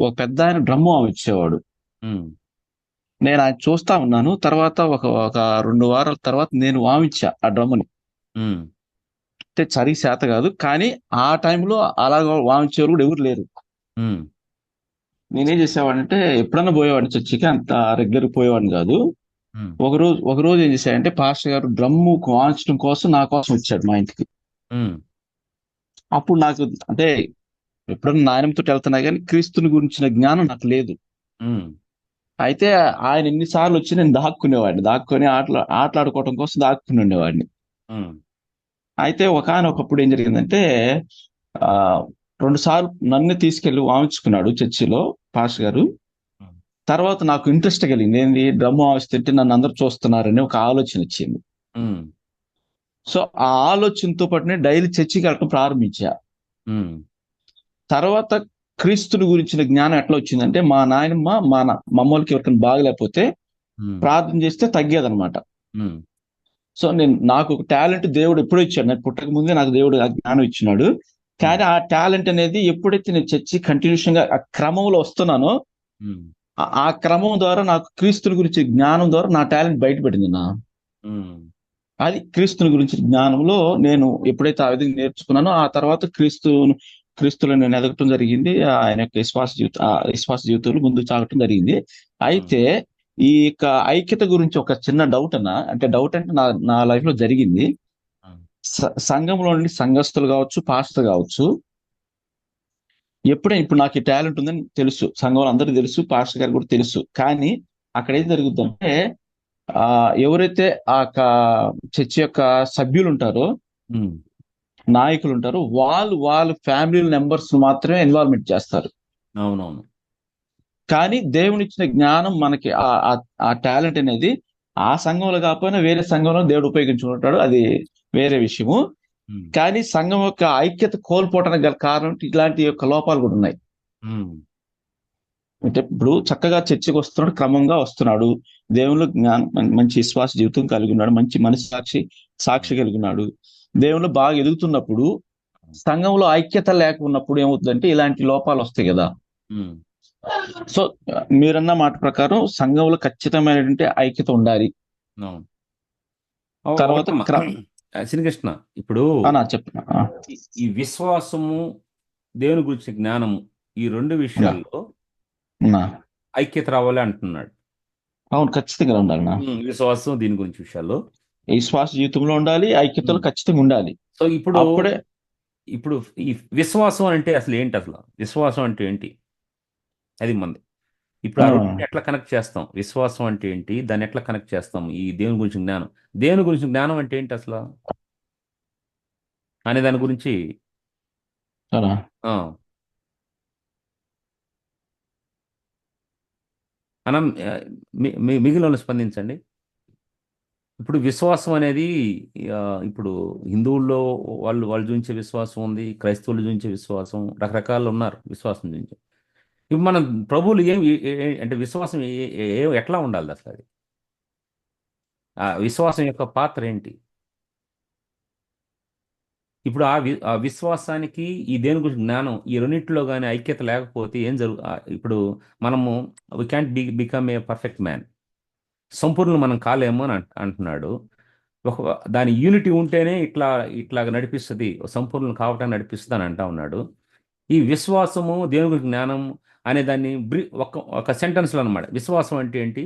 ఒక పెద్ద ఆయన డ్రమ్ము ఆమె ఇచ్చేవాడు. ఉమ్, నేను ఆయన చూస్తా ఉన్నాను. తర్వాత ఒక ఒక 2 వారాల తర్వాత నేను వామిచ్చా ఆ డ్రమ్ముని. ఉమ్, అంటే చరి శాత కాదు, కానీ ఆ టైంలో అలాగ వామించేవారు కూడా ఎవరు లేరు. ఉమ్, నేనేం చేసేవాడిని అంటే ఎప్పుడన్నా పోయేవాడిని చర్చికి, అంత రెగ్యులర్ పోయేవాడిని కాదు. ఉమ్, ఒక రోజు ఏం చేశాడంటే పాస్టర్ గారు డ్రమ్ము వాయించడం కోసం నా కోసం వచ్చాడు మా ఇంటికి. ఉమ్, అప్పుడు నాకు అంటే ఎప్పుడన్నా నాయనంతో వెళ్తున్నా కానీ క్రీస్తుని గురించిన జ్ఞానం నాకు లేదు. ఉమ్, అయితే ఆయన ఎన్నిసార్లు వచ్చి నేను దాక్కుని ఆటలాడుకోవడం కోసం దాక్కుని ఉండేవాడిని. ఉమ్, అయితే ఒకనొకప్పుడు ఏం జరిగిందంటే ఆ 2 సార్లు నన్ను తీసుకెళ్లి వాయించుకున్నాడు చర్చిలో పాస్టర్ గారు. ఉమ్, తర్వాత నాకు ఇంట్రెస్ట్ కలిగింది, ఏంది డ్రమ్ము వాయిస్తుంటే నన్ను అందరు చూస్తున్నారని ఒక ఆలోచన వచ్చింది. ఉమ్, సో ఆ ఆలోచనతో పాటు నేను డైలీ చర్చికి వెళ్ళటం ప్రారంభించా. ఉమ్, తర్వాత క్రీస్తుని గురించిన జ్ఞానం ఎట్లా వచ్చిందంటే, మా నాయనమ్మ మా అమ్మోళ్ళకి ఎవరికైనా బాగలేకపోతే ప్రార్థన చేస్తే తగ్గేదనమాట. సో నాకు ఒక టాలెంట్ దేవుడు ఎప్పుడో ఇచ్చాడు. నాకు పుట్టక ముందే నాకు దేవుడు ఆ జ్ఞానం ఇచ్చినాడు. కానీ ఆ టాలెంట్ అనేది ఎప్పుడైతే నేను చర్చి కంటిన్యూషన్ గా ఆ క్రమంలో వస్తున్నానో, ఆ క్రమం ద్వారా నాకు క్రీస్తుని గురించి జ్ఞానం ద్వారా నా టాలెంట్ బయటపడింది. అది క్రీస్తుని గురించి జ్ఞానంలో నేను ఎప్పుడైతే ఆ విధంగా నేర్చుకున్నానో, ఆ తర్వాత క్రీస్తులో నేను ఎదగటం జరిగింది. ఆయన యొక్క విశ్వాస జీవితంలో ముందుకు సాగటం జరిగింది. అయితే ఈ యొక్క ఐక్యత గురించి ఒక చిన్న డౌట్ అంటే నా లైఫ్ లో జరిగింది. సంఘంలో నుండి సంఘస్థులు కావచ్చు, పాస్టర్ కావచ్చు, ఇప్పుడు నాకు ఈ టాలెంట్ ఉందని తెలుసు, సంఘంలో అందరికీ తెలుసు, పాస్టర్ గారికి కూడా తెలుసు. కానీ అక్కడ ఏం జరుగుతుందంటే, ఎవరైతే ఆ చర్చ్ యొక్క సభ్యులు ఉంటారో, నాయకులు ఉంటారో, వాళ్ళ ఫ్యామిలీ మెంబర్స్ మాత్రమే ఇన్వాల్వ్మెంట్ చేస్తారు. అవునవును. కానీ దేవుని ఇచ్చిన జ్ఞానం మనకి ఆ టాలెంట్ అనేది ఆ సంఘంలో కాకపోయినా వేరే సంఘంలో దేవుడు ఉపయోగించుకుంటాడు, అది వేరే విషయము. కానీ సంఘం యొక్క ఐక్యత కోల్పోవడానికి గల కారణం ఇట్లాంటి యొక్క లోపాలు కూడా ఉన్నాయి. అంటే ఇప్పుడు చక్కగా చర్చకు వస్తున్నాడు, క్రమంగా వస్తున్నాడు, దేవుళ్ళు మంచి విశ్వాస జీవితం కలిగి ఉన్నాడు, మంచి సాక్షి కలిగి ఉన్నాడు, దేవుళ్ళు బాగా ఎదుగుతున్నప్పుడు సంఘంలో ఐక్యత లేకున్నప్పుడు ఏమవుతుందంటే ఇలాంటి లోపాలు వస్తాయి కదా. సో మీరన్న మాట ప్రకారం సంఘంలో ఖచ్చితమైనటువంటి ఐక్యత ఉండాలి. తర్వాత శ్రీకృష్ణ, ఇప్పుడు చెప్పిన ఈ విశ్వాసము, దేవుని గురించి జ్ఞానము, ఈ రెండు విషయాల్లో ఐక్యత రావాలి అంటున్నాడు. అవును, ఖచ్చితంగా ఉండాలి. విశ్వాసం దీని గురించి విషయాల్లో విశ్వాస జీవితంలో ఉండాలి, ఐక్యతలో ఖచ్చితంగా ఉండాలి. సో ఇప్పుడు ఈ విశ్వాసం అంటే అసలు ఏంటి? అసలు విశ్వాసం అంటే ఏంటి? అది మంది. ఇప్పుడు ఆ రెండు ఎట్లా కనెక్ట్ చేస్తాం? విశ్వాసం అంటే ఏంటి, దాన్ని ఎట్లా కనెక్ట్ చేస్తాం? ఈ దేవుని గురించి జ్ఞానం అంటే ఏంటి అసలు అనే దాని గురించి మనం మిగిలిన స్పందించండి. ఇప్పుడు విశ్వాసం అనేది ఇప్పుడు హిందువుల్లో వాళ్ళు చూపించే విశ్వాసం ఉంది, క్రైస్తవులు చూపించే విశ్వాసం, రకరకాలు ఉన్నారు విశ్వాసం చూపించే. ఇప్పుడు మనం ప్రభువులు అంటే విశ్వాసం ఎట్లా ఉండాలి అసలు? అది ఆ విశ్వాసం యొక్క పాత్ర ఏంటి? ఇప్పుడు ఆ విశ్వాసానికి ఈ దేని గురించి జ్ఞానం, ఈ రెండింటిలో కానీ ఐక్యత లేకపోతే ఏం ఇప్పుడు మనము we can't become a perfect man, సంపూర్ణులు మనం కాలేము అని అంటున్నాడు. దాని యూనిటీ ఉంటేనే ఇట్లాగ నడిపిస్తుంది, సంపూర్ణులు కావటాన్ని నడిపిస్తుంది అని అంటా ఉన్నాడు. ఈ విశ్వాసము, దేవుని గురించి జ్ఞానం అనే దాన్ని ఒక సెంటెన్స్లో అనమాట. విశ్వాసం అంటే ఏంటి,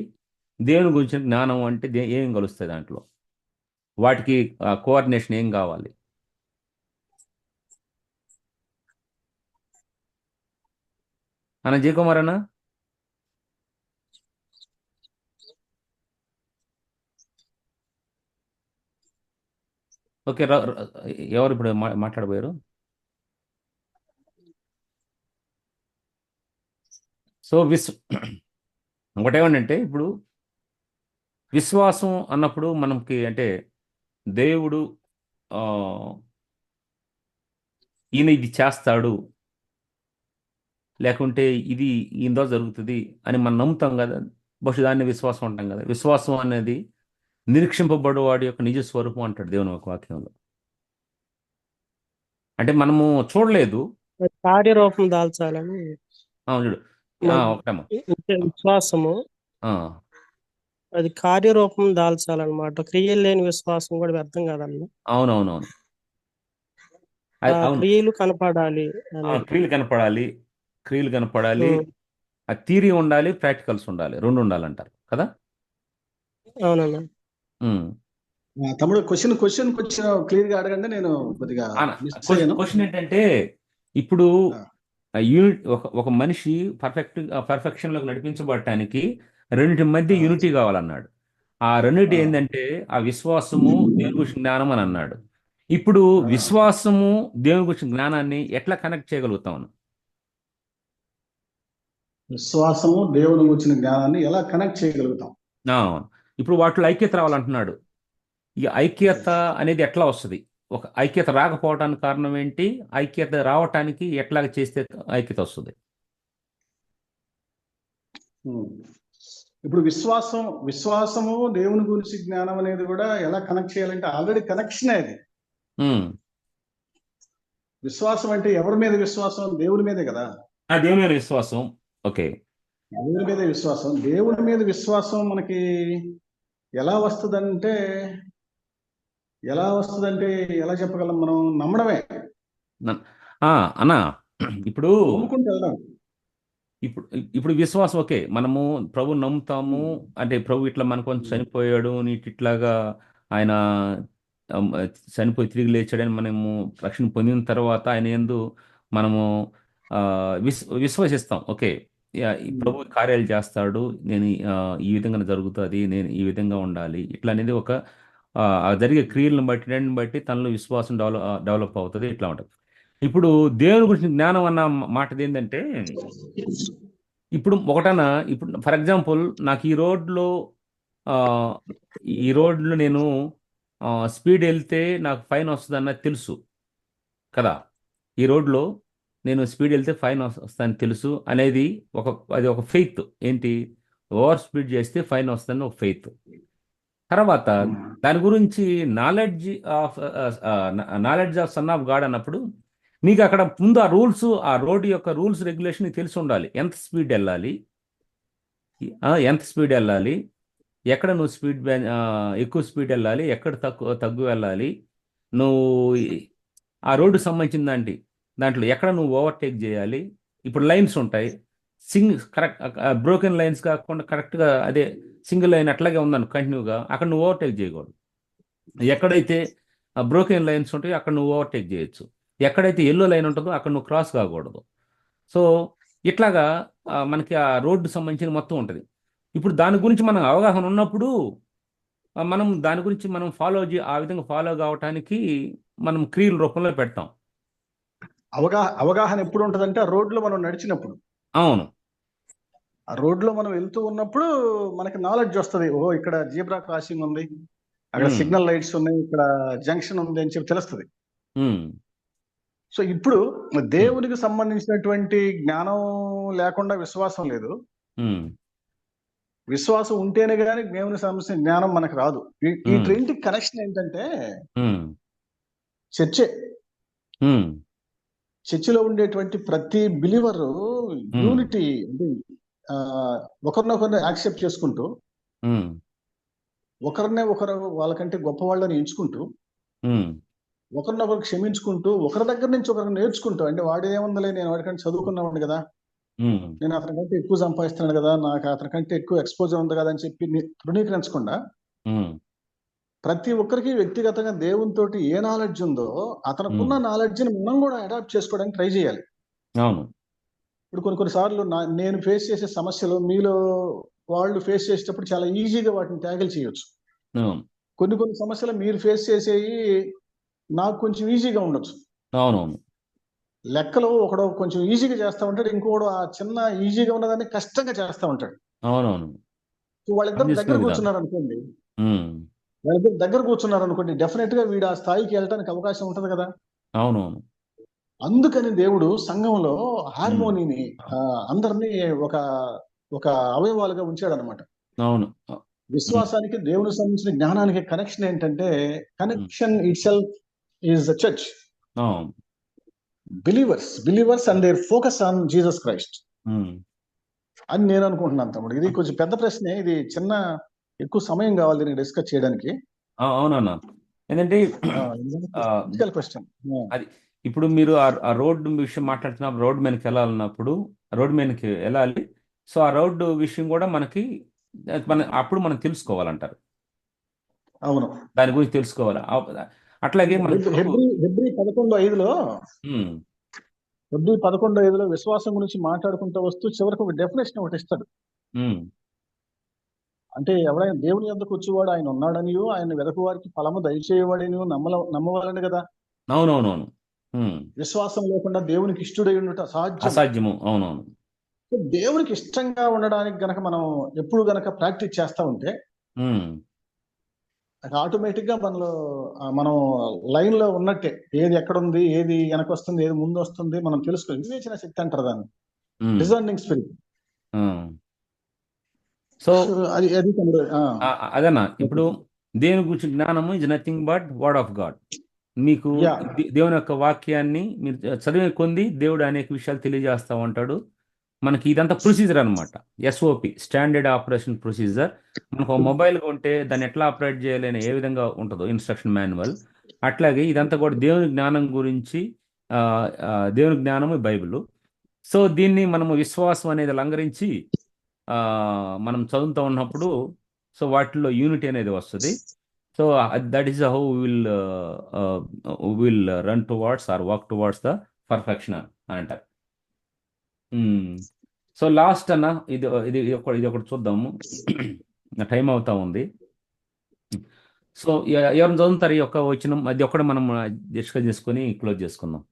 దేవుని గురించి జ్ఞానం అంటే ఏం కలుస్తుంది దాంట్లో, వాటికి కోఆర్డినేషన్ ఏం కావాలి? అన్న జయకుమార్ అన్న, ఓకే. ఎవరు ఇప్పుడు మాట్లాడబోయారు? సో ఒకటేమంటే, ఇప్పుడు విశ్వాసం అన్నప్పుడు మనకి అంటే దేవుడు ఈయన ఇది చేస్తాడు, లేకుంటే ఇది ఇందో జరుగుతుంది అని మనం నమ్ముతాం కదా, బహుశా దాన్ని విశ్వాసం అంటాం కదా. విశ్వాసం అనేది నిరీక్షింపబడు వాడి యొక్క నిజ స్వరూపం అంటాడు దేవుని ఒక వాక్యంలో. అంటే మనము చూడలేదు, కార్యరూపం దాల్చాలని. చూడు ఒకటమ్మా, విశ్వాసము అది కార్యరూపం దాల్చాలన్నమాట. క్రియలు లేని విశ్వాసం కూడా వ్యర్థం కాదన్న. అవునవునవును. క్రియలు కనపడాలి, క్రియలు కనపడాలి, ఆ థియరీ ఉండాలి, ప్రాక్టికల్స్ ఉండాలి, రెండు ఉండాలంటారు కదా. అవునన్నా. తమ్ముడు క్వశ్చన్ కొంచెం క్లియర్ గా అడగండి, నేను కొద్దిగా క్వశ్చన్ ఏంటంటే, ఇప్పుడు యూనిట్ ఒక మనిషి పర్ఫెక్షన్ లోకి నడిపించబడటానికి రెండింటి మధ్య యూనిటీ కావాలన్నాడు. ఆ రెండింటి ఏంటంటే ఆ విశ్వాసము, దేవుని గురించి జ్ఞానం అని అన్నాడు. ఇప్పుడు విశ్వాసము, దేవుని గురించి జ్ఞానాన్ని ఎట్లా కనెక్ట్ చేయగలుగుతాం? విశ్వాసము, దేవుని గురించిన జ్ఞానాన్ని ఎలా కనెక్ట్ చేయగలుగుతాం? ఇప్పుడు వాటిలో ఐక్యత రావాలంటున్నాడు. ఈ ఐక్యత అనేది ఎట్లా వస్తుంది? ఒక ఐక్యత రాకపోవడానికి కారణం ఏంటి? ఐక్యత రావటానికి ఎట్లాగ చేస్తే ఐక్యత వస్తుంది? ఇప్పుడు విశ్వాసము దేవుని గురించి జ్ఞానం అనేది కూడా ఎలా కనెక్ట్ చేయాలంటే ఆల్రెడీ కనెక్షనే అది. విశ్వాసం అంటే ఎవరి మీద విశ్వాసం? దేవుని మీదే కదా. దేవుని మీద విశ్వాసం. ఓకే, దేవుని మీద విశ్వాసం. దేవుని మీద విశ్వాసం మనకి ఎలా వస్తుందంటే ఎలా చెప్పగలం? మనం నమ్మడమే. అన్నా ఇప్పుడు నమ్ముకుంటూ వెళ్దాం. ఇప్పుడు విశ్వాసం ఓకే, మనము ప్రభు నమ్ముతాము అంటే ప్రభు ఇట్లా మన కొంచెం చనిపోయాడు, నీటి ఇట్లాగా ఆయన చనిపోయి తిరిగి లేచాడని మనము రక్షణ పొందిన తర్వాత ఆయన యందు మనము విశ్వసిస్తాం. ఓకే, ఈ ప్రభు కార్యాలు చేస్తాడు, నేను ఈ విధంగా జరుగుతుంది, నేను ఈ విధంగా ఉండాలి ఇట్లా అనేది ఒక జరిగే క్రియలను బట్టి దాన్ని బట్టి తనలో విశ్వాసం డెవలప్ అవుతుంది, ఇట్లా ఉంటుంది. ఇప్పుడు దేవుని గురించి జ్ఞానం అన్న మాట ఏంటంటే, ఇప్పుడు ఒకటన్నా ఇప్పుడు ఫర్ ఎగ్జాంపుల్ నాకు ఈ రోడ్లో నేను స్పీడ్ వెళ్తే నాకు ఫైన్ వస్తుంది అన్నది తెలుసు కదా. ఈ రోడ్లో నేను స్పీడ్ వెళ్తే ఫైన్ వస్తుందని తెలుసు అనేది అది ఒక ఫెయిత్. ఏంటి? ఓవర్ స్పీడ్ చేస్తే ఫైన్ వస్తుందని ఒక ఫెయిత్. తర్వాత దాని గురించి knowledge of son of God అన్నప్పుడు నీకు అక్కడ ముందు ఆ రోడ్డు యొక్క రూల్స్ రెగ్యులేషన్ నీకు తెలిసి ఉండాలి. ఎంత స్పీడ్ వెళ్ళాలి, ఎక్కడ నువ్వు ఎక్కువ స్పీడ్ వెళ్ళాలి, ఎక్కడ తగ్గు వెళ్ళాలి, నువ్వు ఆ రోడ్డుకు సంబంధించిన దాంట్లో ఎక్కడ నువ్వు ఓవర్టేక్ చేయాలి. ఇప్పుడు లైన్స్ ఉంటాయి, కరెక్ట్ బ్రోకెన్ లైన్స్ కాకుండా కరెక్ట్గా అదే సింగిల్ లైన్ అట్లాగే ఉందను కంటిన్యూగా, అక్కడ నువ్వు ఓవర్టేక్ చేయకూడదు. ఎక్కడైతే బ్రోకెన్ లైన్స్ ఉంటాయో అక్కడ నువ్వు ఓవర్టేక్ చేయొచ్చు. ఎక్కడైతే ఎల్లో లైన్ ఉంటుందో అక్కడ నువ్వు క్రాస్ కాకూడదు. సో ఇట్లాగా మనకి ఆ రోడ్డు సంబంధించిన మొత్తం ఉంటుంది. ఇప్పుడు దాని గురించి మనం అవగాహన ఉన్నప్పుడు మనం దాని గురించి మనం ఆ విధంగా ఫాలో కావటానికి మనం క్రియల రూపంలో పెడతాం. అవగాహన ఎప్పుడు ఉంటుందంటే ఆ రోడ్లో మనం నడిచినప్పుడు. అవును, ఆ రోడ్లో మనం వెళ్తూ ఉన్నప్పుడు మనకి నాలెడ్జ్ వస్తుంది. ఓహో, ఇక్కడ జీబ్రా క్రాసింగ్ ఉంది, అక్కడ సిగ్నల్ లైట్స్ ఉన్నాయి, ఇక్కడ జంక్షన్ ఉంది అని చెప్పి తెలుస్తుంది. సో ఇప్పుడు దేవునికి సంబంధించినటువంటి జ్ఞానం లేకుండా విశ్వాసం లేదు. విశ్వాసం ఉంటేనే కానీ దేవునికి సంబంధించిన జ్ఞానం మనకు రాదు. ఈ రెండింటి కనెక్షన్ ఏంటంటే చర్చిలో ఉండేటువంటి ప్రతి బిలీవర్ యూనిటీ అంటే ఒకరినొకరిని యాక్సెప్ట్ చేసుకుంటూ ఒకరు వాళ్ళకంటే గొప్ప వాళ్ళని ఎంచుకుంటూ ఒకరినొకరు క్షమించుకుంటూ ఒకరి దగ్గర నుంచి ఒకరికి నేర్చుకుంటూ, అంటే వాడు ఏముందలే, నేను వాడికంటే చదువుకున్నాడు కదా, నేను అతనికంటే ఎక్కువ సంపాదిస్తున్నాడు కదా, నాకు అతనికంటే ఎక్కువ ఎక్స్పోజర్ ఉంది కదా అని చెప్పి తృణీకరించకుండా ప్రతి ఒక్కరికి వ్యక్తిగతంగా దేవునితో ఏ నాలెడ్జ్ ఉందో అతనుకున్న నాలెడ్జ్ని మనం కూడా అడాప్ట్ చేసుకోవడానికి ట్రై చేయాలి. అవును. ఇప్పుడు కొన్నిసార్లు నేను ఫేస్ చేసే సమస్యలు మీలో వాళ్ళు ఫేస్ చేసేటప్పుడు చాలా ఈజీగా వాటిని ట్యాకిల్ చేయొచ్చు. కొన్ని సమస్యలు మీరు ఫేస్ చేసేవి నాకు కొంచెం ఈజీగా ఉండొచ్చు. అవునవును. లెక్కలో ఒకడు కొంచెం ఈజీగా చేస్తా ఉంటాడు, ఇంకోడు ఆ చిన్న ఈజీగా ఉన్నదాన్ని కష్టంగా చేస్తా ఉంటాడు. అవునవును. వాళ్ళిద్దరు దగ్గర కూర్చున్నారు అనుకోండి, డెఫినెట్ గా వీడు ఆ స్థాయికి వెళ్ళడానికి అవకాశం ఉంటది కదా. అవునవును. అందుకని దేవుడు సంఘంలో హార్మోనీని అందరినీ ఒక అవయవాలుగా ఉంచాడు అనమాట. అవును. విశ్వాసానికి దేవునికి సంబంధించిన జ్ఞానానికి కనెక్షన్ ఏంటంటే, connection itself is the church. Believers and their focus on Jesus Christ అని నేను అనుకుంటున్నాను తమ్ముడు. ఇది కొంచెం పెద్ద ప్రశ్నే, ఇది ఎక్కువ సమయం కావాలి దీన్ని డిస్కస్ చేయడానికి. అవునన్నా, ఏంటంటే క్వశ్చన్ అది ఇప్పుడు మీరు ఆ రోడ్డు విషయం మాట్లాడుతున్నప్పుడు రోడ్డు మీదకి వెళ్ళాలన్నప్పుడు రోడ్డు మీదకి వెళ్ళాలి. సో ఆ రోడ్డు విషయం కూడా అప్పుడు మనం తెలుసుకోవాలంటారు. అవును, దాని గురించి తెలుసుకోవాలి. అట్లాగే హెబ్రీ 11:5లో విశ్వాసం గురించి మాట్లాడుకుంటూ వస్తూ చివరికి ఒక డెఫినేషన్ ఒకటి ఇస్తాడు. అంటే ఎవరైనా దేవుని యొద్దకు వచ్చేవాడు ఆయన ఉన్నాడని, ఆయన వెదకు వారికి ఫలము దయచేయవాడని నమ్మవాలని కదా. అవునవునవును. విశ్వాసం లేకుండా దేవునికి ఇష్టడై ఉండట అసాధ్యము. అవునవును. దేవునికి ఇష్టంగా ఉండడానికి గనక మనం ఎప్పుడు గనక ప్రాక్టీస్ చేస్తా ఉంటే ఆటోమేటిక్ గా మనం లైన్ లో ఉన్నట్టే. ఏది ఎక్కడుంది, ఏది వెనక వస్తుంది, ఏది ముందు వస్తుంది మనం తెలుసుకోవాలి. వివేచన శక్తి అంటారు దాన్ని, డిజర్నింగ్ స్పిరిట్. సో అది అది తమ్ముడు. అదన్నా ఇప్పుడు దేవుని గురించి జ్ఞానము is nothing but word of God. మీకు యా దేవుని యొక్క వాక్యాన్ని మీరు చదివే కొంది దేవుడు అనేక విషయాలు తెలియజేస్తూ ఉంటాడు. మనకి ఇదంతా ప్రొసీజర్ అనమాట. SOP, standard operation procedure. మనకు ఒక మొబైల్ కొంటే దాన్ని ఎట్లా ఆపరేట్ చేయాలి అని ఏ విధంగా ఉంటుందో ఇన్స్ట్రక్షన్ మాన్యువల్, అట్లాగే ఇదంతా కూడా దేవుని జ్ఞానం గురించి. ఆ, దేవుని జ్ఞానము బైబిల్. సో దీన్ని మనము విశ్వాసం అనేది లంఘరించి మనం చదువుతూ ఉన్నప్పుడు సో వాటిల్లో యూనిటీ అనేది వస్తుంది. So that is how will run towards are walk towards the perfection అని అంటారు. సో లాస్ట్ అన్న ఇది ఇది ఇది ఒకటి చూద్దాము. టైం అవుతా ఉంది. సో ఎవరిని చదువుతారు ఈ యొక్క వచ్చిన అది ఒక్కటి మనం డిస్కస్ చేసుకొని క్లోజ్ చేసుకుందాం.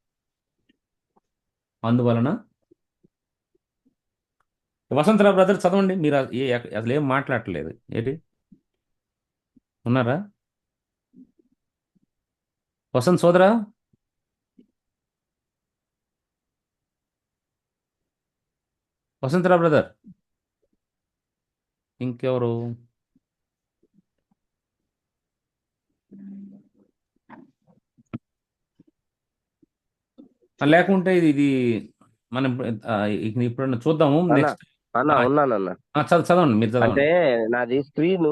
అందువలన వసంతరావు బ్రదర్ చదవండి. మీరు అసలు ఏం మాట్లాడట్లేదు ఏంటి? ఉన్నారా వసంత్ సోదరా? వసంతరావు బ్రదర్ ఇంకెవరు? లేకుంటే ఇది మనం ఇప్పుడు చూద్దాము. నెక్స్ట్ ఉన్నానన్నా. చదవండి, మీరు చదవండి. అంటే నాది స్క్రీన్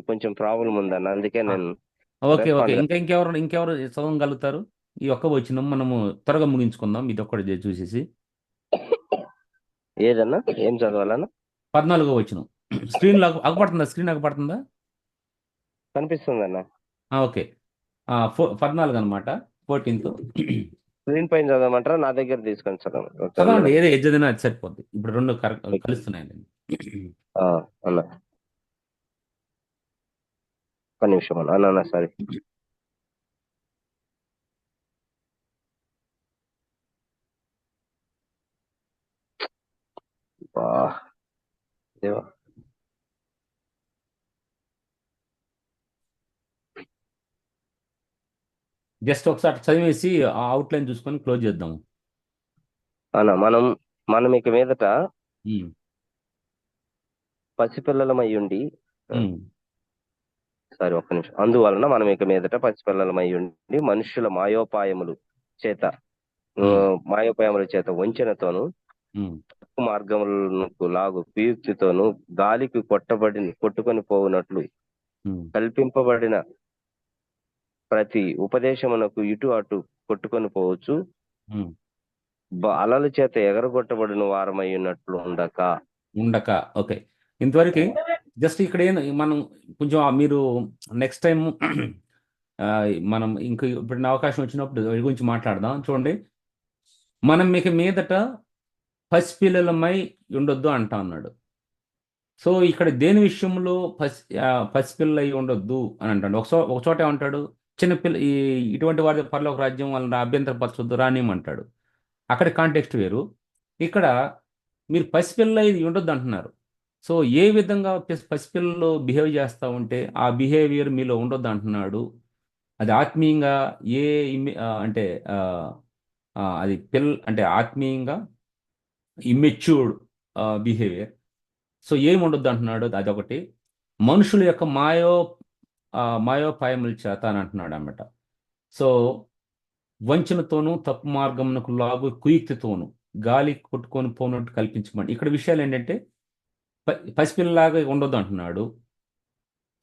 కొంచెం ప్రాబ్లం ఉందన్న, అందుకే నేను ఓకే ఓకే. ఇంకెవరు చదవగలుగుతారు? ఈ ఒక్క వచనం మనము త్వరగా ముగించుకుందాం. ఇది ఒక్కటి చూసేసి. ఏదన్నా ఏం చదవాలన్నా? 14వ వచనం. స్క్రీన్ అగపడుతుందా? స్క్రీన్ అగపడుతుందా? కనిపిస్తుందన్న. ఓకే. 14 అనమాట. 14th స్క్రీన్ పైన చదవమంటారా? నా దగ్గర తీసుకొని చదవండి. ఏదో ఎజ్జదినా అది సరిపోద్ది. ఇప్పుడు రెండు కలుస్తున్నాయండి. అన్న ఒక నిమిషం అన్న సరే. దేవా జస్ట్ ఒకసారి చదివేసి ఆ అవుట్లైన్ చూసుకొని క్లోజ్ చేద్దాము. అన్న మనం ఇక మీదట పసిపిల్లలమయ్యుండి సరే ఒక్క నిమిషం. అందువలన మనం ఇక మీదట పసిపిల్లలమయ్యుండి మనుషుల మాయోపాయముల చేత వంచనతోను మార్గములకు లాగు కుయుక్తితోను గాలికి కొట్టుకొని పోవునట్లు కల్పింపబడిన ప్రతి ఉపదేశమునకు ఇటు అటు కొట్టుకొని పోవచ్చు, అలల చేత ఎగరగొట్టబడిన వారమై ఉన్నట్లు ఉండక. ఓకే. ఇంతవరకు జస్ట్ ఇక్కడ మనం కొంచెం మీరు నెక్స్ట్ టైం మనం ఇంక ఇప్పుడు అవకాశం వచ్చినప్పుడు వీటి గురించి మాట్లాడదాం. చూడండి, మనం మీకు మీదట పసిపిల్లలమై ఉండొద్దు అంటా అన్నాడు. సో ఇక్కడ దేని విషయంలో పసిపిల్లలై ఉండొద్దు అని అంటాడు. ఒక చోట ఏమంటాడు? చిన్నపిల్ల ఇటువంటి వారి పరలోక రాజ్యం వాళ్ళని అభ్యంతరపరచొద్దు రానియమంటాడు. అక్కడ కాంటెక్స్ట్ వేరు. ఇక్కడ మీరు పసిపిల్లలై ఉండొద్దు అంటున్నారు. సో ఏ విధంగా పసిపిల్లలు బిహేవ్ చేస్తూ ఉంటే ఆ బిహేవియర్ మీలో ఉండొద్దు అంటున్నాడు. అది ఆత్మీయంగా అంటే అది అంటే ఆత్మీయంగా ఇమ్మెచ్యూర్డ్ బిహేవియర్. సో ఏమి ఉండొద్దు అంటున్నాడు? అదొకటి. మనుషుల యొక్క మాయోపాయముల చేత అని అంటున్నాడు అన్నమాట. సో వంచనతోనూ తప్పు మార్గమునకు లాగు కుయుక్తితోనూ గాలి కొట్టుకొని పోనట్టు కల్పించమండి. ఇక్కడ విషయాలు ఏంటంటే పసిపిల్లలాగా ఉండొద్దు అంటున్నాడు.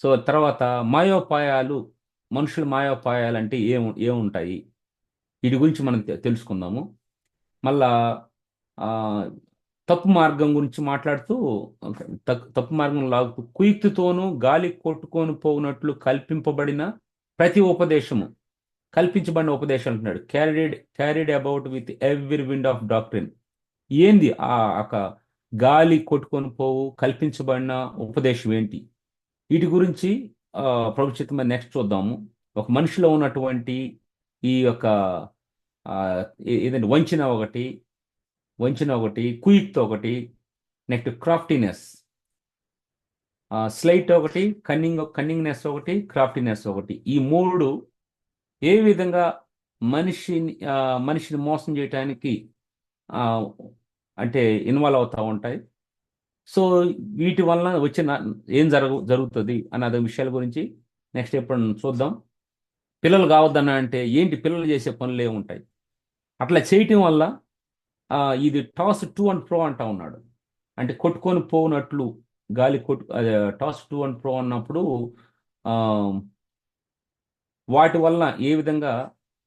సో తర్వాత మాయోపాయాలు, మనుషుల మాయోపాయాలు అంటే ఏముంటాయి వీటి గురించి మనం తెలుసుకుందాము. మళ్ళా తప్పు మార్గం గురించి మాట్లాడుతూ తప్పు మార్గం లాగుతూ కుయుక్తితోనూ గాలి కొట్టుకొని పోనట్లు కల్పింపబడిన ప్రతి ఉపదేశము, కల్పించబడిన ఉపదేశం అంటున్నాడు. Carried about with every wind of doctrine. ఏంది గాలి కొట్టుకొని పోవు కల్పించబడిన ఉపదేశం ఏంటి? వీటి గురించి ప్రభుత్వ నెక్స్ట్ చూద్దాము. ఒక మనిషిలో ఉన్నటువంటి ఈ యొక్క ఏదంటే వంచన ఒకటి, కుయుక్తి ఒకటి, నెక్స్ట్ క్రాఫ్టీనెస్, స్లైట్ ఒకటి, కన్నింగ్నెస్ ఒకటి, క్రాఫ్టీనెస్ ఒకటి. ఈ మూడు ఏ విధంగా మనిషిని మోసం చేయటానికి అంటే ఇన్వాల్వ్ అవుతూ ఉంటాయి. సో వీటి వలన వచ్చిన ఏం జరుగుతుంది అనే అదే విషయాల గురించి నెక్స్ట్ ఎప్పుడు చూద్దాం. పిల్లలు కావద్దన్న అంటే ఏంటి, పిల్లలు చేసే పనులు ఏముంటాయి, అట్లా చేయటం వల్ల ఇది టాస్ టు అండ్ ప్రో అంటా ఉన్నాడు. అంటే కొట్టుకొని పోనట్లు గాలి టాస్ టు అండ్ ప్రో అన్నప్పుడు ఆ, వాటి వలన ఏ విధంగా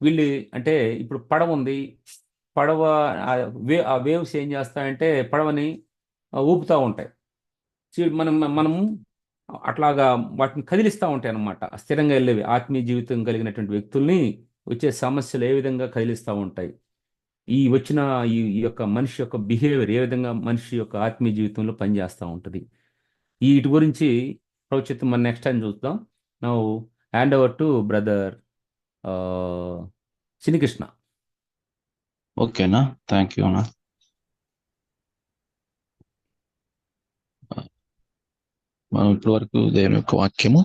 వీళ్ళు అంటే ఇప్పుడు పడవ ఉంది, పడవ ఆ వేవ్స్ ఏం చేస్తాయంటే పడవని ఊపుతూ ఉంటాయి. మనం అట్లాగా వాటిని కదిలిస్తూ ఉంటాయి అన్నమాట. స్థిరంగా వెళ్ళేవి ఆత్మీయ జీవితం కలిగినటువంటి వ్యక్తుల్ని వచ్చే సమస్యలు ఏ విధంగా కదిలిస్తూ ఉంటాయి, ఈ వచ్చిన ఈ యొక్క మనిషి యొక్క బిహేవియర్ ఏ విధంగా మనిషి యొక్క ఆత్మీయ జీవితంలో పనిచేస్తూ ఉంటుంది. వీటి గురించి భవిష్యత్తు మనం నెక్స్ట్ టైం చూద్దాం. Now hand over to brother Shanikrishna. ఓకేనా, థ్యాంక్ యూ అన్న. మనం ఇప్పటి వరకు దేవుని యొక్క వాక్యము,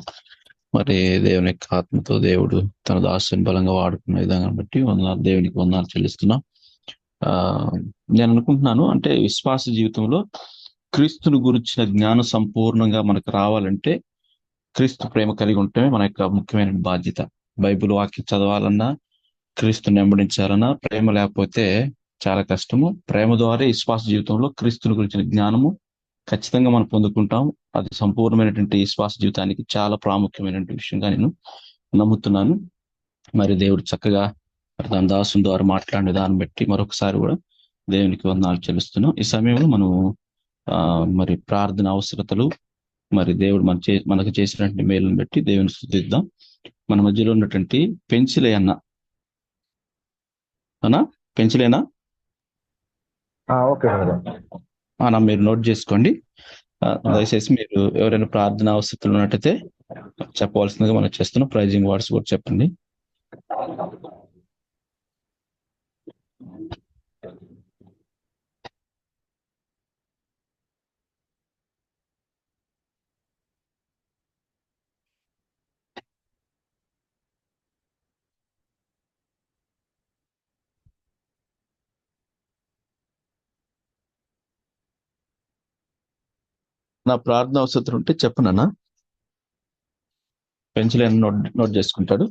మరి దేవుని యొక్క ఆత్మతో దేవుడు తన దాసుని బలంగా వాడుకున్న విధానం బట్టి దేవునికి వందనాలు చెల్లిస్తున్నాం. నేను అనుకుంటున్నాను, అంటే విశ్వాస జీవితంలో క్రీస్తుని గురించిన జ్ఞానం సంపూర్ణంగా మనకు రావాలంటే క్రీస్తు ప్రేమ కలిగి ఉండటమే మన యొక్క ముఖ్యమైన బాధ్యత. బైబిల్ వాక్యం చదవాలన్నా, క్రీస్తుని వెంబడించాలన్నా ప్రేమ లేకపోతే చాలా కష్టము. ప్రేమ ద్వారా విశ్వాస జీవితంలో క్రీస్తుని గురించిన జ్ఞానము ఖచ్చితంగా మనం పొందుకుంటాం. అది సంపూర్ణమైనటువంటి విశ్వాస జీవితానికి చాలా ప్రాముఖ్యమైనటువంటి విషయంగా నేను నమ్ముతున్నాను. మరి దేవుడు చక్కగా తన దాసుని ద్వారా మాట్లాడిన దాన్ని బట్టి మరొకసారి కూడా దేవునికి వందనాలు చెల్లిస్తున్నాం. ఈ సమయంలో మనం మరి ప్రార్థన అవసరతలు, మరి దేవుడు మనకు చేసినటువంటి మేలును బట్టి దేవుని స్తుతిద్దాం. మన మధ్యలో ఉన్నటువంటి పెంచిలేనా పెంచిలేనా ఓకే అన్న, మీరు నోట్ చేసుకోండి. దయచేసి మీరు ఎవరైనా ప్రార్థన అవసరతలు ఉన్నట్టయితే చెప్పవలసిందిగా మనం చేస్తున్నాం. ప్రైజింగ్ వర్డ్స్ కూడా చెప్పండి. నా ప్రార్థన అవసరం ఉంటే చెప్పనన్నా, పెంచలేని నోట్ చేసుకుంటాడు.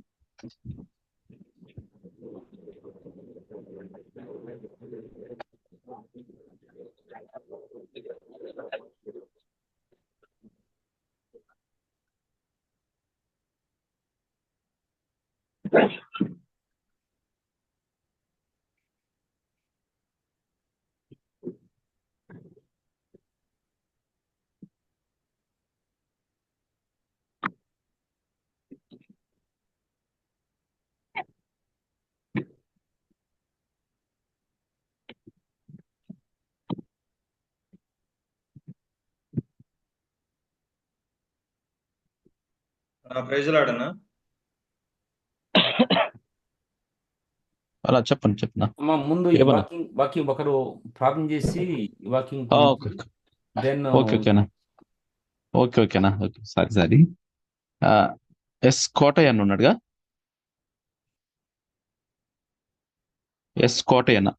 ప్రైజులాడనా అలా చెప్పండి. ముందు ఈ వాకింగ్ ఒకరు ప్రార్థన చేసి వాకింగ్ దెన్ ఓకేనా ఓకే సారీ ఎస్ కోటయ్య అని ఉన్నాడుగా. ఎస్ కోటయ్యన్న.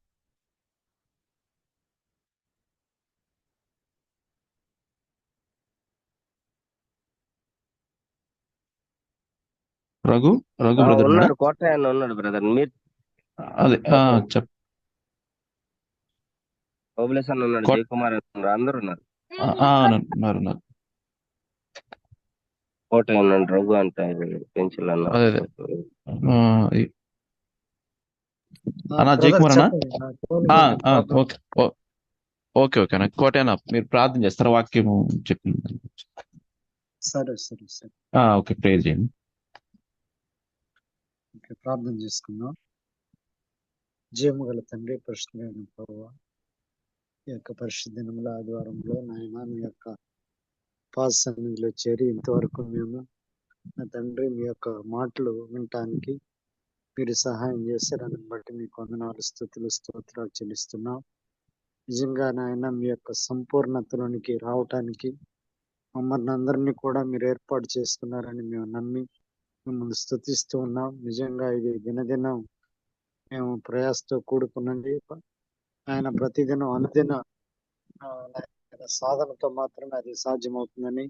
రఘు బ్రదర్ ఉన్నాడు, కోటయ్య ఉన్నాడు బ్రదర్. మీరు అదే చెప్ ఓబులేస్ అన్న ఉన్నాడు, జయకుమార్ ఉన్నారు, అందరు ఉన్నారు. ఉన్నారు. కోటయ్య ఉన్నాడు, రఘు అంటే పెంచులు అన్న. జయకుమార్ అన్న. ఓకే కోటయ్య మీరు ప్రార్థన చేస్తారా? వాక్యము చెప్పింది. సరే ఓకే, ప్రేయర్ చేయండి. ప్రార్థన చేసుకుందాం. జీవము గల తండ్రి, పరిశుద్ధమైన ప్రభువా, ఈ యొక్క పరిశుద్ధ దినముల ఆదివారంలో నాయన మీ యొక్క పాద సన్నిధిలో చేరి ఇంతవరకు మేము నా తండ్రి మీ యొక్క మాటలు వినటానికి మీరు సహాయం చేశారని బట్టి మీకు వందనాలు, స్తుతులు, స్తోత్రాలు చెల్లిస్తున్నాం. నిజంగా నాయన మీ యొక్క సంపూర్ణతలోనికి రావటానికి మమ్మల్ని అందరినీ కూడా మీరు ఏర్పాటు చేసుకున్నారని మేము నమ్మి మిమ్మల్ని స్తుతిస్తూ ఉన్నాం. నిజంగా ఇది దినదినం మేము ప్రయాసతో కూడుకున్నది ఆయన. ప్రతిదినం అనుదిన సాధనతో మాత్రమే అది సాధ్యమవుతుందని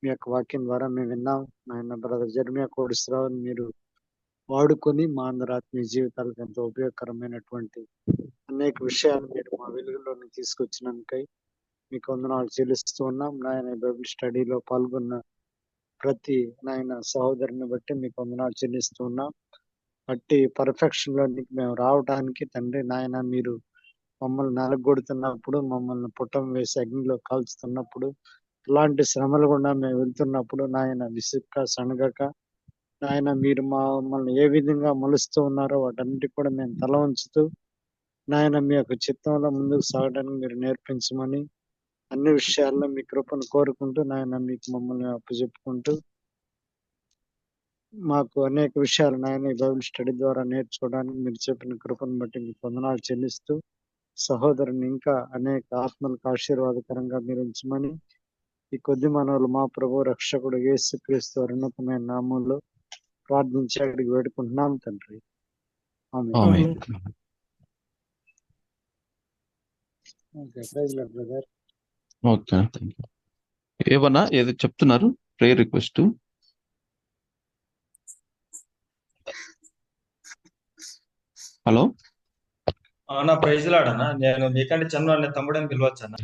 మీ యొక్క వాక్యం ద్వారా మేము విన్నాం. నాయన బ్రదర్ జెర్మియా కోడిశ్రావుని మీరు వాడుకొని మా అందరి ఆత్మీయ జీవితాలకు ఎంతో ఉపయోగకరమైనటువంటి అనేక విషయాలు మీరు మా వెలుగులోకి తీసుకొచ్చినందుకై మీకు వందనాలు చెల్లిస్తూ ఉన్నాం. నాయన బైబిల్ స్టడీలో పాల్గొన్న ప్రతి నాయన సహోదరుని బట్టి మీకు వందనాలు చెల్లిస్తూ ఉన్నాం. అట్టి పర్ఫెక్షన్ లోనికి మేము రావడానికి తండ్రి నాయన మీరు మమ్మల్ని నలగొడుతున్నప్పుడు, మమ్మల్ని పుట్టం వేసి అగ్నిలో కాల్చుతున్నప్పుడు, ఇలాంటి శ్రమలు గుండా మేము వెళ్తున్నప్పుడు నాయన విసుక్క సనగక నాయన మీరు మమ్మల్ని ఏ విధంగా మలుస్తూ ఉన్నారో వాటన్నిటి కూడా మేము తల ఉంచుతూ నాయన మీ యొక్క చిత్తంలో ముందుకు సాగడానికి మీరు నేర్పించమని అన్ని విషయాల్లో మీ కృపను కోరుకుంటూ నాయన మీకు మమ్మల్ని అప్పచెప్పుకుంటూ మాకు అనేక విషయాలు నాయన ఈ బైబిల్ స్టడీ ద్వారా నేర్చుకోవడానికి మీరు చెప్పిన కృపను బట్టి మీకు వందనాలు చెల్లిస్తూ సహోదరుని ఇంకా అనేక ఆత్మలకు ఆశీర్వాదకరంగా మీరు ఉంచమని ఈ కొద్ది మనవులు మా ప్రభు రక్షకుడు యేసుక్రీస్తు ఉన్నతమైన నామంలో ప్రార్థించి అడిగి వేడుకుంటున్నాం తండ్రి. Amen. Amen. Okay, praise Lord brother. Okay, thank you. ఏమన్నా ఏదో చెప్తున్నారు? Prayer request. హలో, నా ప్రైజ్ లాడనా, నేను మీకంటే చిన్న తమ్ముడని పిలవచ్చు అన్న.